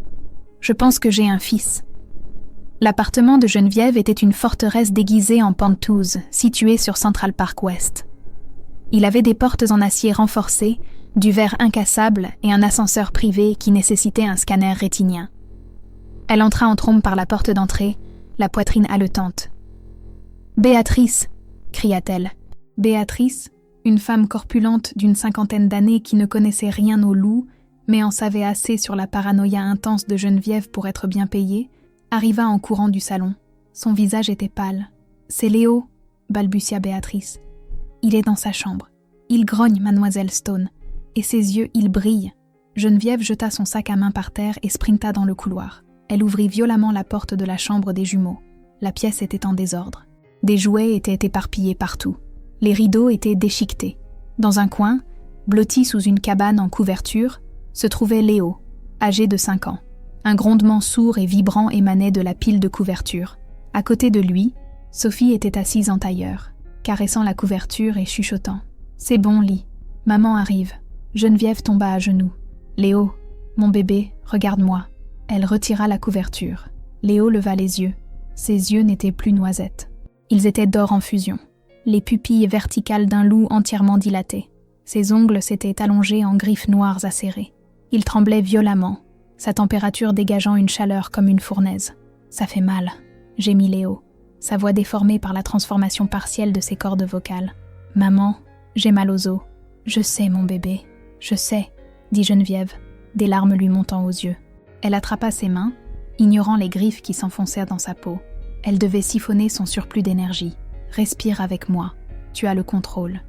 que j'ai un fils. » L'appartement de Geneviève était une forteresse déguisée en pentouse, située sur Central Park West. Il avait des portes en acier renforcées, du verre incassable et un ascenseur privé qui nécessitait un scanner rétinien. Elle entra en trombe par la porte d'entrée, la poitrine haletante. « Béatrice !» cria-t-elle. Béatrice, une femme corpulente d'une 50aine d'années qui ne connaissait rien aux loups, mais en savait assez sur la paranoïa intense de Geneviève pour être bien payée, arriva en courant du salon. Son visage était pâle. « C'est Léo !» balbutia Béatrice. « Il est dans sa chambre. Il grogne, mademoiselle Stone. Et ses yeux, ils brillent. » Geneviève jeta son sac à main par terre et sprinta dans le couloir. Elle ouvrit violemment la porte de la chambre des jumeaux. La pièce était en désordre. Des jouets étaient éparpillés partout. Les rideaux étaient déchiquetés. Dans un coin, blotti sous une cabane en couverture, se trouvait Léo, âgé de 5 ans. Un grondement sourd et vibrant émanait de la pile de couverture. À côté de lui, Sophie était assise en tailleur, caressant la couverture et chuchotant. « C'est bon, lit. Maman arrive. » Geneviève tomba à genoux. « Léo, mon bébé, regarde-moi. » Elle retira la couverture. Léo leva les yeux. Ses yeux n'étaient plus noisettes. Ils étaient d'or en fusion. Les pupilles verticales d'un loup entièrement dilatées. Ses ongles s'étaient allongés en griffes noires acérées. Il tremblait violemment, sa température dégageant une chaleur comme une fournaise. « Ça fait mal », gémit Léo, sa voix déformée par la transformation partielle de ses cordes vocales. « Maman, j'ai mal aux os. »« Je sais, mon bébé, je sais », dit Geneviève, des larmes lui montant aux yeux. Elle attrapa ses mains, ignorant les griffes qui s'enfoncèrent dans sa peau. Elle devait siphonner son surplus d'énergie. « Respire avec moi, tu as le contrôle. »«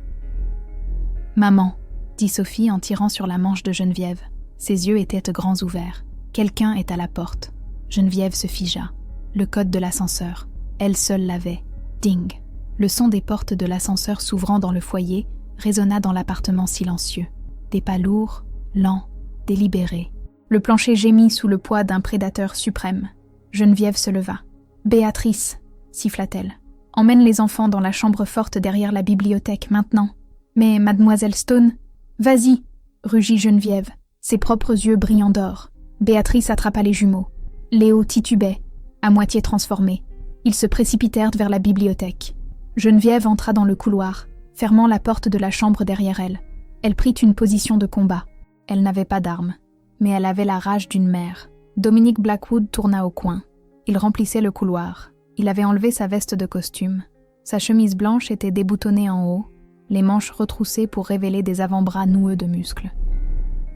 Maman », dit Sophie en tirant sur la manche de Geneviève. Ses yeux étaient grands ouverts. « Quelqu'un est à la porte. » Geneviève se figea. Le code de l'ascenseur. Elle seule l'avait. Ding. Le son des portes de l'ascenseur s'ouvrant dans le foyer résonna dans l'appartement silencieux. Des pas lourds, lents, délibérés. Le plancher gémit sous le poids d'un prédateur suprême. Geneviève se leva. « Béatrice » siffla-t-elle. « Emmène les enfants dans la chambre forte derrière la bibliothèque, maintenant. »« Mais, mademoiselle Stone »« Vas-y » rugit Geneviève, ses propres yeux brillants d'or. Béatrice attrapa les jumeaux. Léo titubait, à moitié transformé. Ils se précipitèrent vers la bibliothèque. Geneviève entra dans le couloir, fermant la porte de la chambre derrière elle. Elle prit une position de combat. Elle n'avait pas d'arme, mais elle avait la rage d'une mère. Dominique Blackwood tourna au coin. Il remplissait le couloir. Il avait enlevé sa veste de costume. Sa chemise blanche était déboutonnée en haut, les manches retroussées pour révéler des avant-bras noueux de muscles.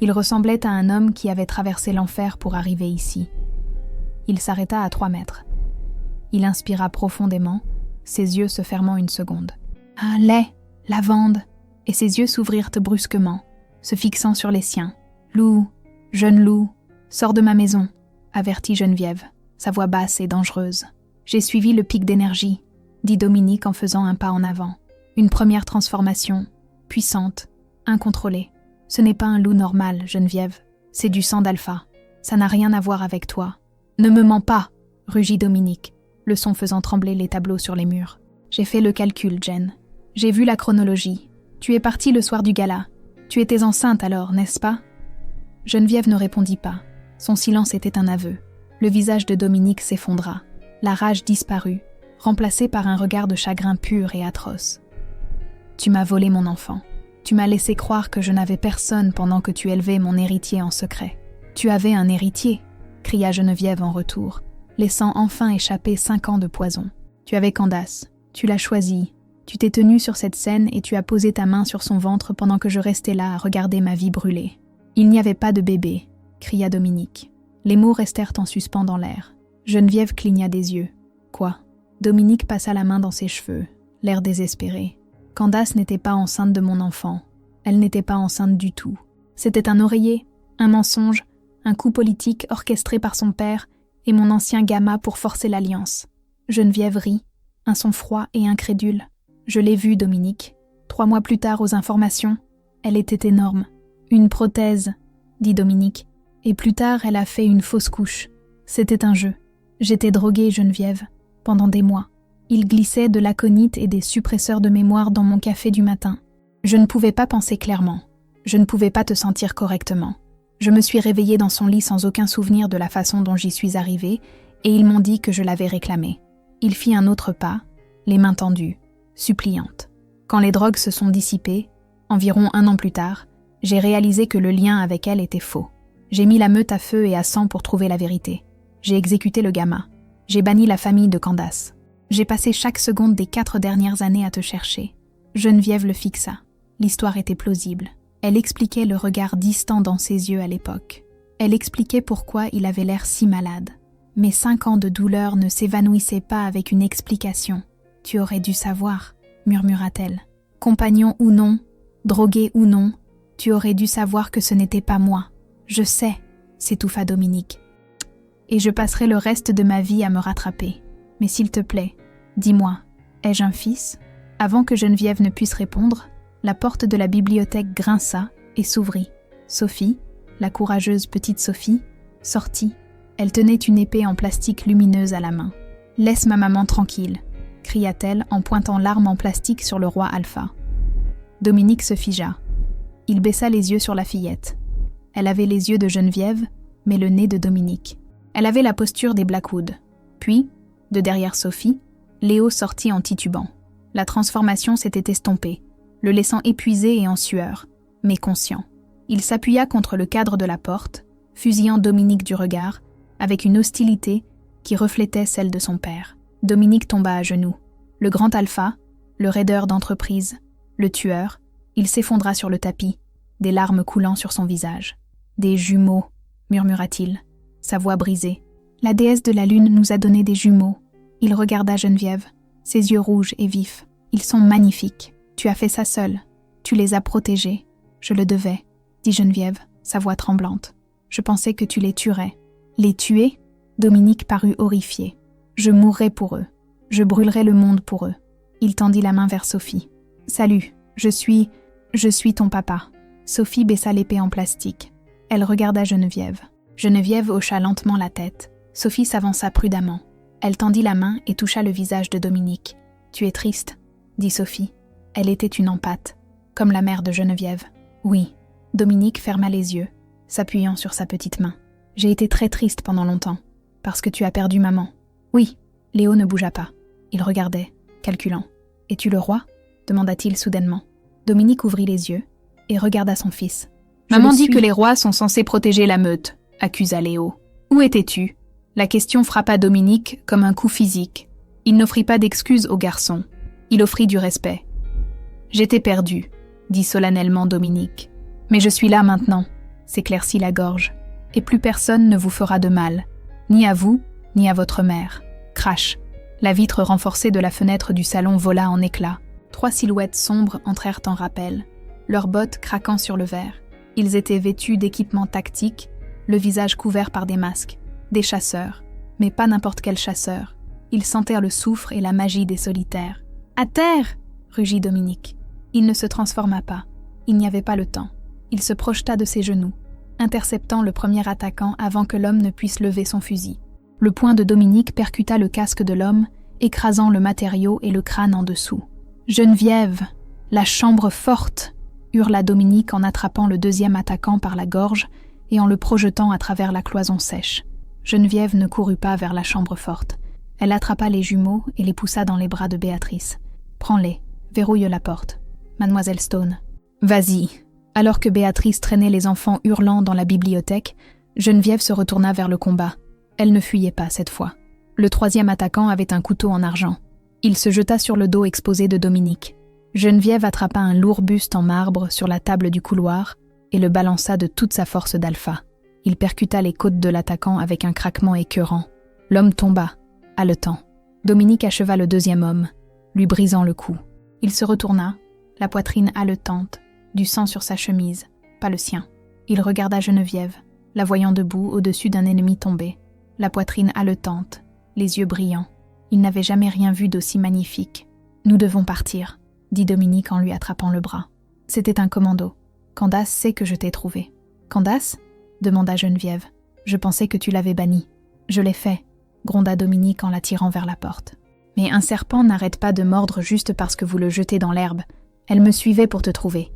Il ressemblait à un homme qui avait traversé l'enfer pour arriver ici. Il s'arrêta à 3 mètres. Il inspira profondément, ses yeux se fermant une seconde. « Un lait, lavande !» Et ses yeux s'ouvrirent brusquement, se fixant sur les siens. « Loup, jeune loup, sors de ma maison !» avertit Geneviève, sa voix basse et dangereuse. « J'ai suivi le pic d'énergie », dit Dominique en faisant un pas en avant. Une première transformation, puissante, incontrôlée. Ce n'est pas un loup normal, Geneviève. C'est du sang d'Alpha. Ça n'a rien à voir avec toi. Ne me mens pas, rugit Dominique, le son faisant trembler les tableaux sur les murs. J'ai fait le calcul, Jen. J'ai vu la chronologie. Tu es partie le soir du gala. Tu étais enceinte alors, n'est-ce pas? Geneviève ne répondit pas. Son silence était un aveu. Le visage de Dominique s'effondra. La rage disparut, remplacée par un regard de chagrin pur et atroce. Tu m'as volé mon enfant. Tu m'as laissé croire que je n'avais personne pendant que tu élevais mon héritier en secret. Tu avais un héritier, cria Geneviève en retour, laissant enfin échapper 5 ans de poison. Tu avais Candace. Tu l'as choisi. Tu t'es tenue sur cette scène et tu as posé ta main sur son ventre pendant que je restais là à regarder ma vie brûler. Il n'y avait pas de bébé, cria Dominique. Les mots restèrent en suspens dans l'air. Geneviève cligna des yeux. Quoi? Dominique passa la main dans ses cheveux, l'air désespéré. Candace n'était pas enceinte de mon enfant. Elle n'était pas enceinte du tout. C'était un oreiller, un mensonge, un coup politique orchestré par son père et mon ancien gamma pour forcer l'alliance. Geneviève rit, un son froid et incrédule. Je l'ai vue, Dominique. 3 mois plus tard, aux informations, elle était énorme. Une prothèse, dit Dominique. Et plus tard, elle a fait une fausse couche. C'était un jeu. J'étais droguée, Geneviève, pendant des mois. Il glissait de l'aconite et des suppresseurs de mémoire dans mon café du matin. Je ne pouvais pas penser clairement. Je ne pouvais pas te sentir correctement. Je me suis réveillée dans son lit sans aucun souvenir de la façon dont j'y suis arrivée, et ils m'ont dit que je l'avais réclamé. Il fit un autre pas, les mains tendues, suppliantes. Quand les drogues se sont dissipées, environ 1 an plus tard, j'ai réalisé que le lien avec elle était faux. J'ai mis la meute à feu et à sang pour trouver la vérité. J'ai exécuté le gamma. J'ai banni la famille de Candace. J'ai passé chaque seconde des 4 dernières années à te chercher. Geneviève le fixa. L'histoire était plausible. Elle expliquait le regard distant dans ses yeux à l'époque. Elle expliquait pourquoi il avait l'air si malade. Mes 5 ans de douleur ne s'évanouissaient pas avec une explication. Tu aurais dû savoir, murmura-t-elle. Compagnon ou non, drogué ou non, tu aurais dû savoir que ce n'était pas moi. Je sais, s'étouffa Dominique. Et je passerai le reste de ma vie à me rattraper. Mais s'il te plaît, dis-moi, ai-je un fils? Avant que Geneviève ne puisse répondre, la porte de la bibliothèque grinça et s'ouvrit. Sophie, la courageuse petite Sophie, sortit. Elle tenait une épée en plastique lumineuse à la main. « Laisse ma maman tranquille », cria-t-elle en pointant l'arme en plastique sur le roi Alpha. Dominique se figea. Il baissa les yeux sur la fillette. Elle avait les yeux de Geneviève, mais le nez de Dominique. Elle avait la posture des Blackwood. Puis, de derrière Sophie, Léo sortit en titubant. La transformation s'était estompée, le laissant épuisé et en sueur, mais conscient. Il s'appuya contre le cadre de la porte, fusillant Dominique du regard, avec une hostilité qui reflétait celle de son père. Dominique tomba à genoux. Le grand Alpha, le raideur d'entreprise, le tueur, il s'effondra sur le tapis, des larmes coulant sur son visage. « Des jumeaux », murmura-t-il, sa voix brisée. « La déesse de la lune nous a donné des jumeaux. » Il regarda Geneviève, ses yeux rouges et vifs. « Ils sont magnifiques. Tu as fait ça seule. Tu les as protégés. Je le devais, » dit Geneviève, sa voix tremblante. « Je pensais que tu les tuerais. » Les tuer? Dominique parut horrifié. « Je mourrai pour eux. Je brûlerai le monde pour eux. » Il tendit la main vers Sophie. « Salut, je suis ton papa. » Sophie baissa l'épée en plastique. Elle regarda Geneviève. Geneviève hocha lentement la tête. Sophie s'avança prudemment. Elle tendit la main et toucha le visage de Dominique. « Tu es triste ?» dit Sophie. Elle était une empâte, comme la mère de Geneviève. « Oui. » Dominique ferma les yeux, s'appuyant sur sa petite main. « J'ai été très triste pendant longtemps, parce que tu as perdu maman. » « Oui. » Léo ne bougea pas. Il regardait, calculant. « Es-tu le roi ?» demanda-t-il soudainement. Dominique ouvrit les yeux et regarda son fils. « Maman dit que les rois sont censés protéger la meute, » accusa Léo. « Où étais-tu » La question frappa Dominique comme un coup physique. Il n'offrit pas d'excuses au garçon. Il offrit du respect. « J'étais perdu, » dit solennellement Dominique. « Mais je suis là maintenant, » s'éclaircit la gorge. « Et plus personne ne vous fera de mal, ni à vous, ni à votre mère. » Crash. La vitre renforcée de la fenêtre du salon vola en éclats. 3 silhouettes sombres entrèrent en rappel, leurs bottes craquant sur le verre. Ils étaient vêtus d'équipements tactiques, le visage couvert par des masques. Des chasseurs, mais pas n'importe quels chasseurs. Ils sentèrent le soufre et la magie des solitaires. « À terre !» rugit Dominique. Il ne se transforma pas. Il n'y avait pas le temps. Il se projeta de ses genoux. interceptant le premier attaquant avant que l'homme ne puisse lever son fusil. Le poing de Dominique percuta le casque de l'homme, écrasant le matériau et le crâne en dessous. « Geneviève, la chambre forte !» hurla Dominique en attrapant le deuxième attaquant par la gorge et en le projetant à travers la cloison sèche. Geneviève ne courut pas vers la chambre forte. Elle attrapa les jumeaux et les poussa dans les bras de Béatrice. « Prends-les, verrouille la porte. Mademoiselle Stone. »« Vas-y !» Alors que Béatrice traînait les enfants hurlant dans la bibliothèque, Geneviève se retourna vers le combat. Elle ne fuyait pas cette fois. Le troisième attaquant avait un couteau en argent. Il se jeta sur le dos exposé de Dominique. Geneviève attrapa un lourd buste en marbre sur la table du couloir et le balança de toute sa force d'alpha. Il percuta les côtes de l'attaquant avec un craquement écœurant. L'homme tomba, haletant. Dominique acheva le deuxième homme, lui brisant le cou. Il se retourna, la poitrine haletante, du sang sur sa chemise, pas le sien. Il regarda Geneviève, la voyant debout au-dessus d'un ennemi tombé, la poitrine haletante, les yeux brillants. Il n'avait jamais rien vu d'aussi magnifique. « Nous devons partir », dit Dominique en lui attrapant le bras. « C'était un commando. Candace sait que je t'ai trouvé. »« Candace ?» demanda Geneviève. « Je pensais que tu l'avais banni. »« Je l'ai fait », gronda Dominique en la tirant vers la porte. « Mais un serpent n'arrête pas de mordre juste parce que vous le jetez dans l'herbe. Elle me suivait pour te trouver. »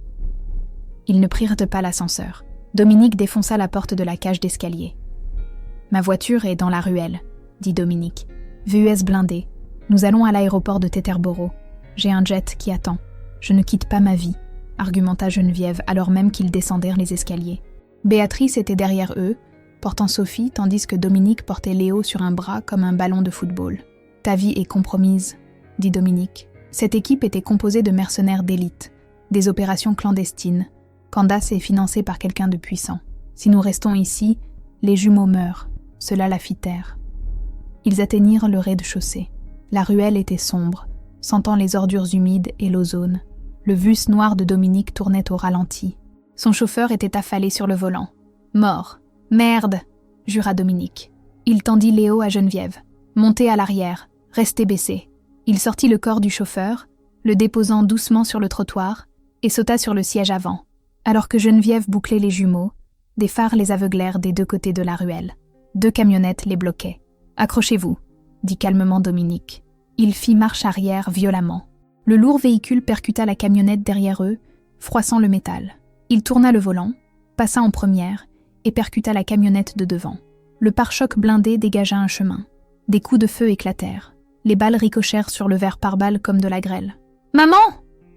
Ils ne prirent pas l'ascenseur. Dominique défonça la porte de la cage d'escalier. « Ma voiture est dans la ruelle, » dit Dominique. « VUS blindé. Nous allons à l'aéroport de Teterboro. J'ai un jet qui attend. Je ne quitte pas ma vie, » argumenta Geneviève alors même qu'ils descendirent les escaliers. Béatrice était derrière eux, portant Sophie tandis que Dominique portait Léo sur un bras comme un ballon de football. « Ta vie est compromise, » dit Dominique. Cette équipe était composée de mercenaires d'élite, des opérations clandestines. Candace est financée par quelqu'un de puissant. Si nous restons ici, les jumeaux meurent. Cela la fit taire. Ils atteignirent le rez-de-chaussée. La ruelle était sombre, sentant les ordures humides et l'ozone. Le bus noir de Dominique tournait au ralenti. Son chauffeur était affalé sur le volant. « Mort. Merde !» jura Dominique. Il tendit Léo à Geneviève. « Montez à l'arrière. Restez baissés. » Il sortit le corps du chauffeur, le déposant doucement sur le trottoir, et sauta sur le siège avant. Alors que Geneviève bouclait les jumeaux, des phares les aveuglèrent des deux côtés de la ruelle. 2 camionnettes les bloquaient. « Accrochez-vous », dit calmement Dominique. Il fit marche arrière violemment. Le lourd véhicule percuta la camionnette derrière eux, froissant le métal. Il tourna le volant, passa en première et percuta la camionnette de devant. Le pare-choc blindé dégagea un chemin. Des coups de feu éclatèrent. Les balles ricochèrent sur le verre pare-balles comme de la grêle. « Maman !»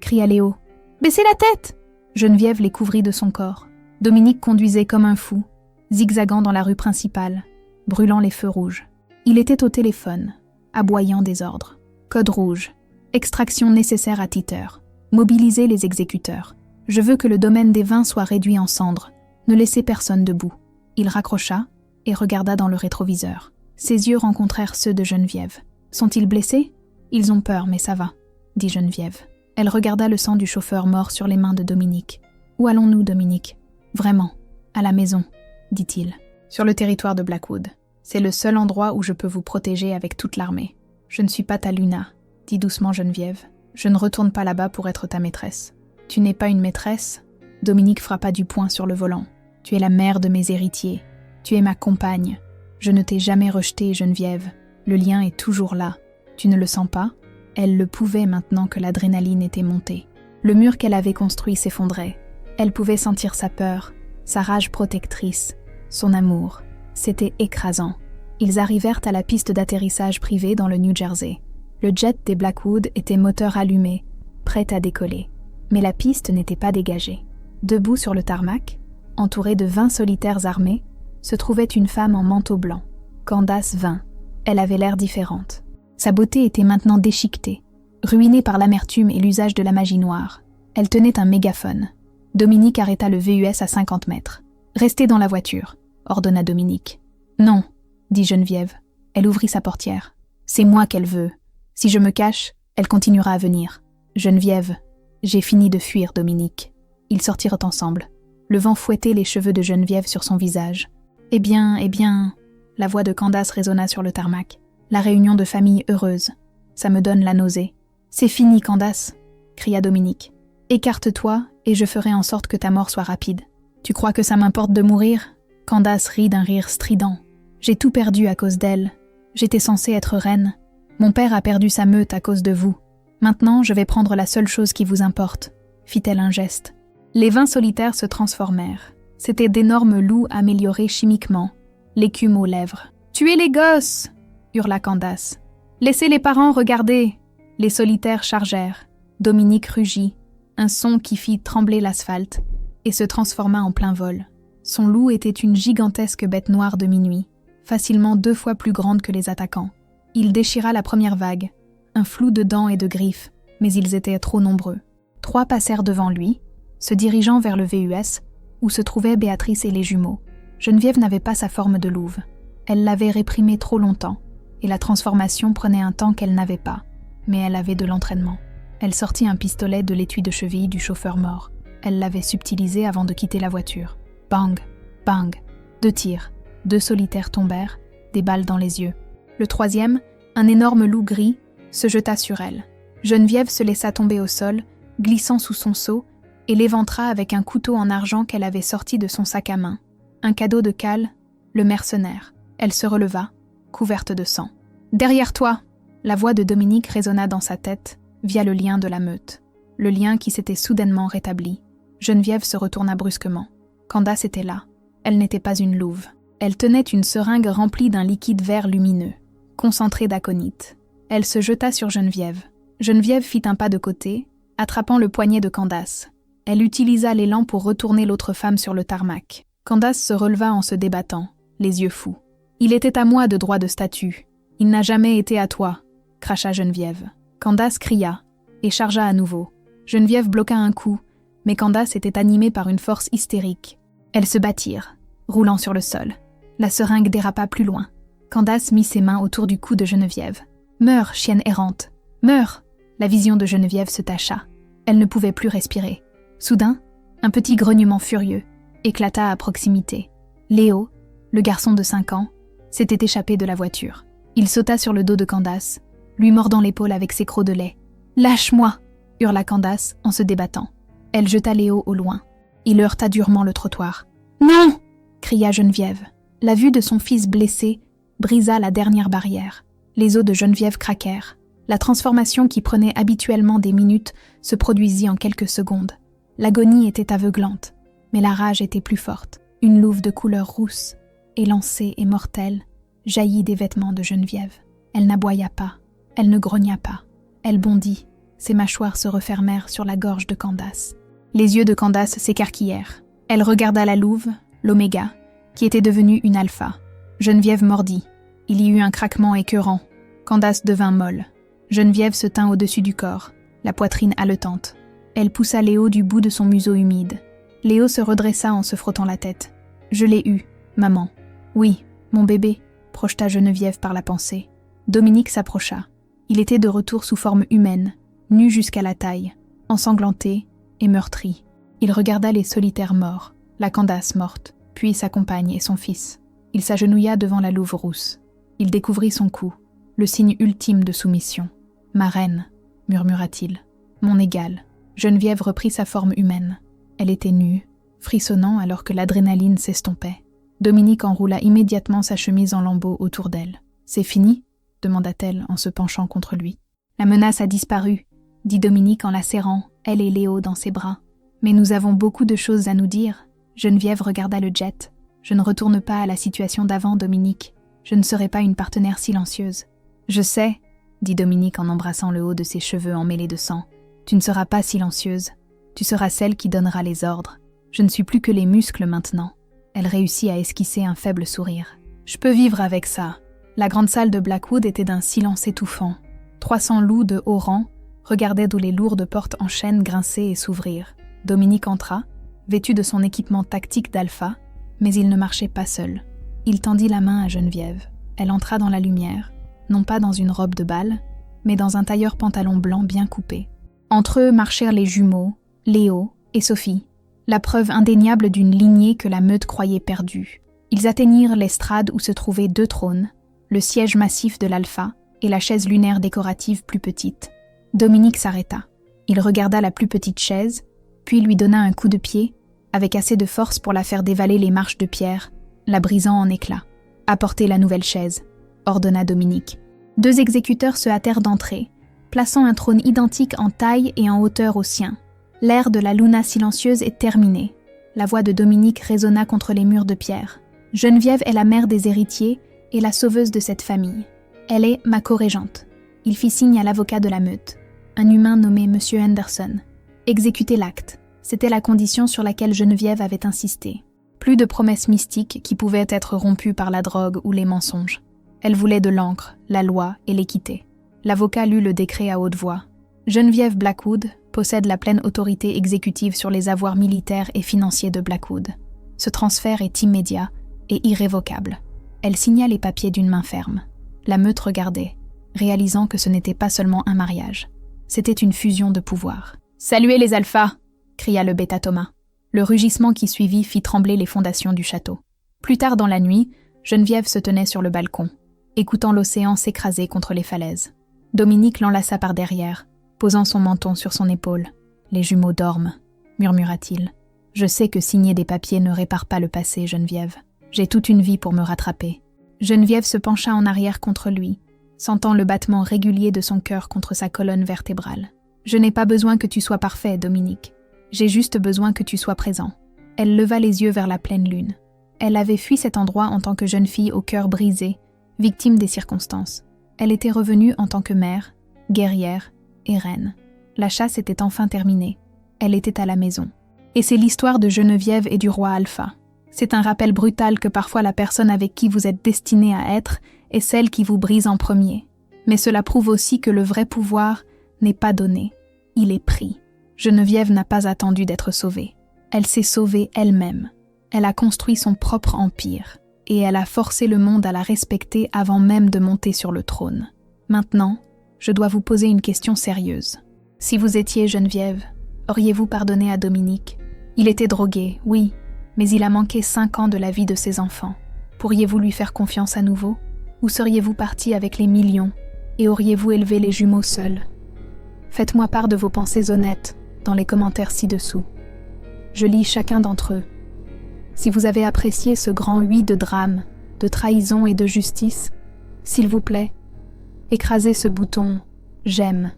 cria Léo. « Baissez la tête !» Geneviève les couvrit de son corps. Dominique conduisait comme un fou, zigzagant dans la rue principale, brûlant les feux rouges. Il était au téléphone, aboyant des ordres. Code rouge. Extraction nécessaire à Teter. Mobilisez les exécuteurs. Je veux que le domaine des vins soit réduit en cendres. Ne laissez personne debout. Il raccrocha et regarda dans le rétroviseur. Ses yeux rencontrèrent ceux de Geneviève. Sont-ils blessés ? Ils ont peur, mais ça va, dit Geneviève. Elle regarda le sang du chauffeur mort sur les mains de Dominique. Où allons-nous, Dominique ? Vraiment, à la maison, dit-il. Sur le territoire de Blackwood. C'est le seul endroit où je peux vous protéger avec toute l'armée. Je ne suis pas ta Luna, dit doucement Geneviève. Je ne retourne pas là-bas pour être ta maîtresse. Tu n'es pas une maîtresse ? Dominique frappa du poing sur le volant. Tu es la mère de mes héritiers. Tu es ma compagne. Je ne t'ai jamais rejetée, Geneviève. Le lien est toujours là. Tu ne le sens pas ? Elle le pouvait maintenant que l'adrénaline était montée. Le mur qu'elle avait construit s'effondrait. Elle pouvait sentir sa peur, sa rage protectrice, son amour. C'était écrasant. Ils arrivèrent à la piste d'atterrissage privée dans le New Jersey. Le jet des Blackwood était moteur allumé, prêt à décoller. Mais la piste n'était pas dégagée. Debout sur le tarmac, entourée de 20 solitaires armés, se trouvait une femme en manteau blanc. Candace vint. Elle avait l'air différente. Sa beauté était maintenant déchiquetée, ruinée par l'amertume et l'usage de la magie noire. Elle tenait un mégaphone. Dominique arrêta le VUS à 50 mètres. « Restez dans la voiture », ordonna Dominique. « Non », dit Geneviève. Elle ouvrit sa portière. « C'est moi qu'elle veut. Si je me cache, elle continuera à venir. »« Geneviève, j'ai fini de fuir, Dominique. » Ils sortirent ensemble. Le vent fouettait les cheveux de Geneviève sur son visage. « Eh bien, la voix de Candace résonna sur le tarmac. La réunion de famille heureuse. Ça me donne la nausée. « C'est fini, Candace !» cria Dominique. « Écarte-toi et je ferai en sorte que ta mort soit rapide. » Tu crois que ça m'importe de mourir ?» Candace rit d'un rire strident. « J'ai tout perdu à cause d'elle. J'étais censée être reine. Mon père a perdu sa meute à cause de vous. Maintenant, je vais prendre la seule chose qui vous importe. » fit-elle un geste. Les 20 solitaires se transformèrent. C'étaient d'énormes loups améliorés chimiquement, l'écume aux lèvres. « Tuez les gosses !» hurla Candace. « Laissez les parents regarder !» Les solitaires chargèrent. Dominique rugit, un son qui fit trembler l'asphalte, et se transforma en plein vol. Son loup était une gigantesque bête noire de minuit, facilement 2 fois plus grande que les attaquants. Il déchira la première vague, un flou de dents et de griffes, mais ils étaient trop nombreux. 3 passèrent devant lui, se dirigeant vers le VUS, où se trouvaient Béatrice et les jumeaux. Geneviève n'avait pas sa forme de louve. Elle l'avait réprimée trop longtemps, et la transformation prenait un temps qu'elle n'avait pas, mais elle avait de l'entraînement. Elle sortit un pistolet de l'étui de cheville du chauffeur mort. Elle l'avait subtilisé avant de quitter la voiture. Bang, bang, 2 tirs. 2 solitaires tombèrent, des balles dans les yeux. Le 3e, un énorme loup gris, se jeta sur elle. Geneviève se laissa tomber au sol, glissant sous son seau, et l'éventra avec un couteau en argent qu'elle avait sorti de son sac à main. Un cadeau de Cal, le mercenaire. Elle se releva, couverte de sang. « Derrière toi !» La voix de Dominique résonna dans sa tête, via le lien de la meute. Le lien qui s'était soudainement rétabli. Geneviève se retourna brusquement. Candace était là. Elle n'était pas une louve. Elle tenait une seringue remplie d'un liquide vert lumineux, concentré d'aconite. Elle se jeta sur Geneviève. Geneviève fit un pas de côté, attrapant le poignet de Candace. Elle utilisa l'élan pour retourner l'autre femme sur le tarmac. Candace se releva en se débattant, les yeux fous. « Il était à moi de droit de statut. Il n'a jamais été à toi », cracha Geneviève. Candace cria et chargea à nouveau. Geneviève bloqua un coup, mais Candace était animée par une force hystérique. Elles se battirent, roulant sur le sol. La seringue dérapa plus loin. Candace mit ses mains autour du cou de Geneviève. « Meurs, chienne errante, meurs !» La vision de Geneviève se tacha. Elle ne pouvait plus respirer. Soudain, un petit grognement furieux éclata à proximité. Léo, le garçon de 5 ans, s'était échappé de la voiture. Il sauta sur le dos de Candace, lui mordant l'épaule avec ses crocs de lait. « Lâche-moi !» hurla Candace en se débattant. Elle jeta Léo au loin. Il heurta durement le trottoir. « Non !» cria Geneviève. La vue de son fils blessé brisa la dernière barrière. Les os de Geneviève craquèrent. La transformation qui prenait habituellement des minutes se produisit en quelques secondes. L'agonie était aveuglante, mais la rage était plus forte. Une louve de couleur rousse, élancée et mortelle, jaillit des vêtements de Geneviève. Elle n'aboya pas, elle ne grogna pas. Elle bondit, ses mâchoires se refermèrent sur la gorge de Candace. Les yeux de Candace s'écarquillèrent. Elle regarda la louve, l'oméga, qui était devenue une alpha. Geneviève mordit. Il y eut un craquement écœurant. Candace devint molle. Geneviève se tint au-dessus du corps, la poitrine haletante. Elle poussa Léo du bout de son museau humide. Léo se redressa en se frottant la tête. « Je l'ai eu, maman. »« Oui, mon bébé », projeta Geneviève par la pensée. Dominique s'approcha. Il était de retour sous forme humaine, nu jusqu'à la taille, ensanglanté et meurtri. Il regarda les solitaires morts, la Candace morte, puis sa compagne et son fils. Il s'agenouilla devant la louve rousse. Il découvrit son cou, le signe ultime de soumission. « Ma reine », murmura-t-il. « Mon égale. » Geneviève reprit sa forme humaine. Elle était nue, frissonnant alors que l'adrénaline s'estompait. Dominique enroula immédiatement sa chemise en lambeaux autour d'elle. « C'est fini ?» demanda-t-elle en se penchant contre lui. « La menace a disparu », dit Dominique en la serrant, elle et Léo dans ses bras. « Mais nous avons beaucoup de choses à nous dire. » Geneviève regarda le jet. « Je ne retourne pas à la situation d'avant, Dominique. Je ne serai pas une partenaire silencieuse. »« Je sais, » dit Dominique en embrassant le haut de ses cheveux emmêlés de sang. « Tu ne seras pas silencieuse. Tu seras celle qui donnera les ordres. Je ne suis plus que les muscles maintenant. » Elle réussit à esquisser un faible sourire. « Je peux vivre avec ça. » La grande salle de Blackwood était d'un silence étouffant. 300 loups de haut rang regardaient d'où les lourdes portes en chêne grincer et s'ouvrir. Dominique entra, vêtu de son équipement tactique d'alpha, mais il ne marchait pas seul. Il tendit la main à Geneviève. Elle entra dans la lumière, non pas dans une robe de bal, mais dans un tailleur pantalon blanc bien coupé. Entre eux marchèrent les jumeaux, Léo et Sophie, la preuve indéniable d'une lignée que la meute croyait perdue. Ils atteignirent l'estrade où se trouvaient 2 trônes, le siège massif de l'alpha et la chaise lunaire décorative plus petite. Dominique s'arrêta. Il regarda la plus petite chaise, puis lui donna un coup de pied avec assez de force pour la faire dévaler les marches de pierre, la brisant en éclats. « Apportez la nouvelle chaise », ordonna Dominique. 2 exécuteurs se hâtèrent d'entrer, plaçant un trône identique en taille et en hauteur au sien. L'ère de la Luna silencieuse est terminée. La voix de Dominique résonna contre les murs de pierre. Geneviève est la mère des héritiers et la sauveuse de cette famille. Elle est ma co-régente. Il fit signe à l'avocat de la meute, un humain nommé M. Henderson. Exécuter l'acte, c'était la condition sur laquelle Geneviève avait insisté. Plus de promesses mystiques qui pouvaient être rompues par la drogue ou les mensonges. Elle voulait de l'encre, la loi et l'équité. L'avocat lut le décret à haute voix. Geneviève Blackwood possède la pleine autorité exécutive sur les avoirs militaires et financiers de Blackwood. Ce transfert est immédiat et irrévocable. Elle signa les papiers d'une main ferme. La meute regardait, réalisant que ce n'était pas seulement un mariage. C'était une fusion de pouvoirs. « Saluez les alphas !» cria le bêta Thomas. Le rugissement qui suivit fit trembler les fondations du château. Plus tard dans la nuit, Geneviève se tenait sur le balcon, écoutant l'océan s'écraser contre les falaises. Dominique l'enlaça par derrière, posant son menton sur son épaule. « Les jumeaux dorment », murmura-t-il. « Je sais que signer des papiers ne répare pas le passé, Geneviève. J'ai toute une vie pour me rattraper. » Geneviève se pencha en arrière contre lui, sentant le battement régulier de son cœur contre sa colonne vertébrale. « Je n'ai pas besoin que tu sois parfait, Dominique. J'ai juste besoin que tu sois présent. » Elle leva les yeux vers la pleine lune. Elle avait fui cet endroit en tant que jeune fille au cœur brisé, victime des circonstances. Elle était revenue en tant que mère, guerrière et reine. La chasse était enfin terminée. Elle était à la maison. Et c'est l'histoire de Geneviève et du roi Alpha. C'est un rappel brutal que parfois la personne avec qui vous êtes destiné à être est celle qui vous brise en premier. Mais cela prouve aussi que le vrai pouvoir n'est pas donné, il est pris. Geneviève n'a pas attendu d'être sauvée. Elle s'est sauvée elle-même. Elle a construit son propre empire, et elle a forcé le monde à la respecter avant même de monter sur le trône. Maintenant, je dois vous poser une question sérieuse. Si vous étiez Geneviève, auriez-vous pardonné à Dominique? Il était drogué, oui, mais il a manqué 5 ans de la vie de ses enfants. Pourriez-vous lui faire confiance à nouveau? Ou seriez-vous parti avec les millions, et auriez-vous élevé les jumeaux seuls? Faites-moi part de vos pensées honnêtes dans les commentaires ci-dessous. Je lis chacun d'entre eux. Si vous avez apprécié ce grand 8 de drame, de trahison et de justice, s'il vous plaît, écrasez ce bouton « J'aime ».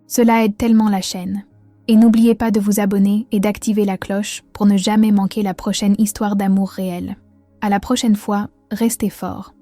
Cela aide tellement la chaîne. Et n'oubliez pas de vous abonner et d'activer la cloche pour ne jamais manquer la prochaine histoire d'amour réelle. À la prochaine fois, restez forts.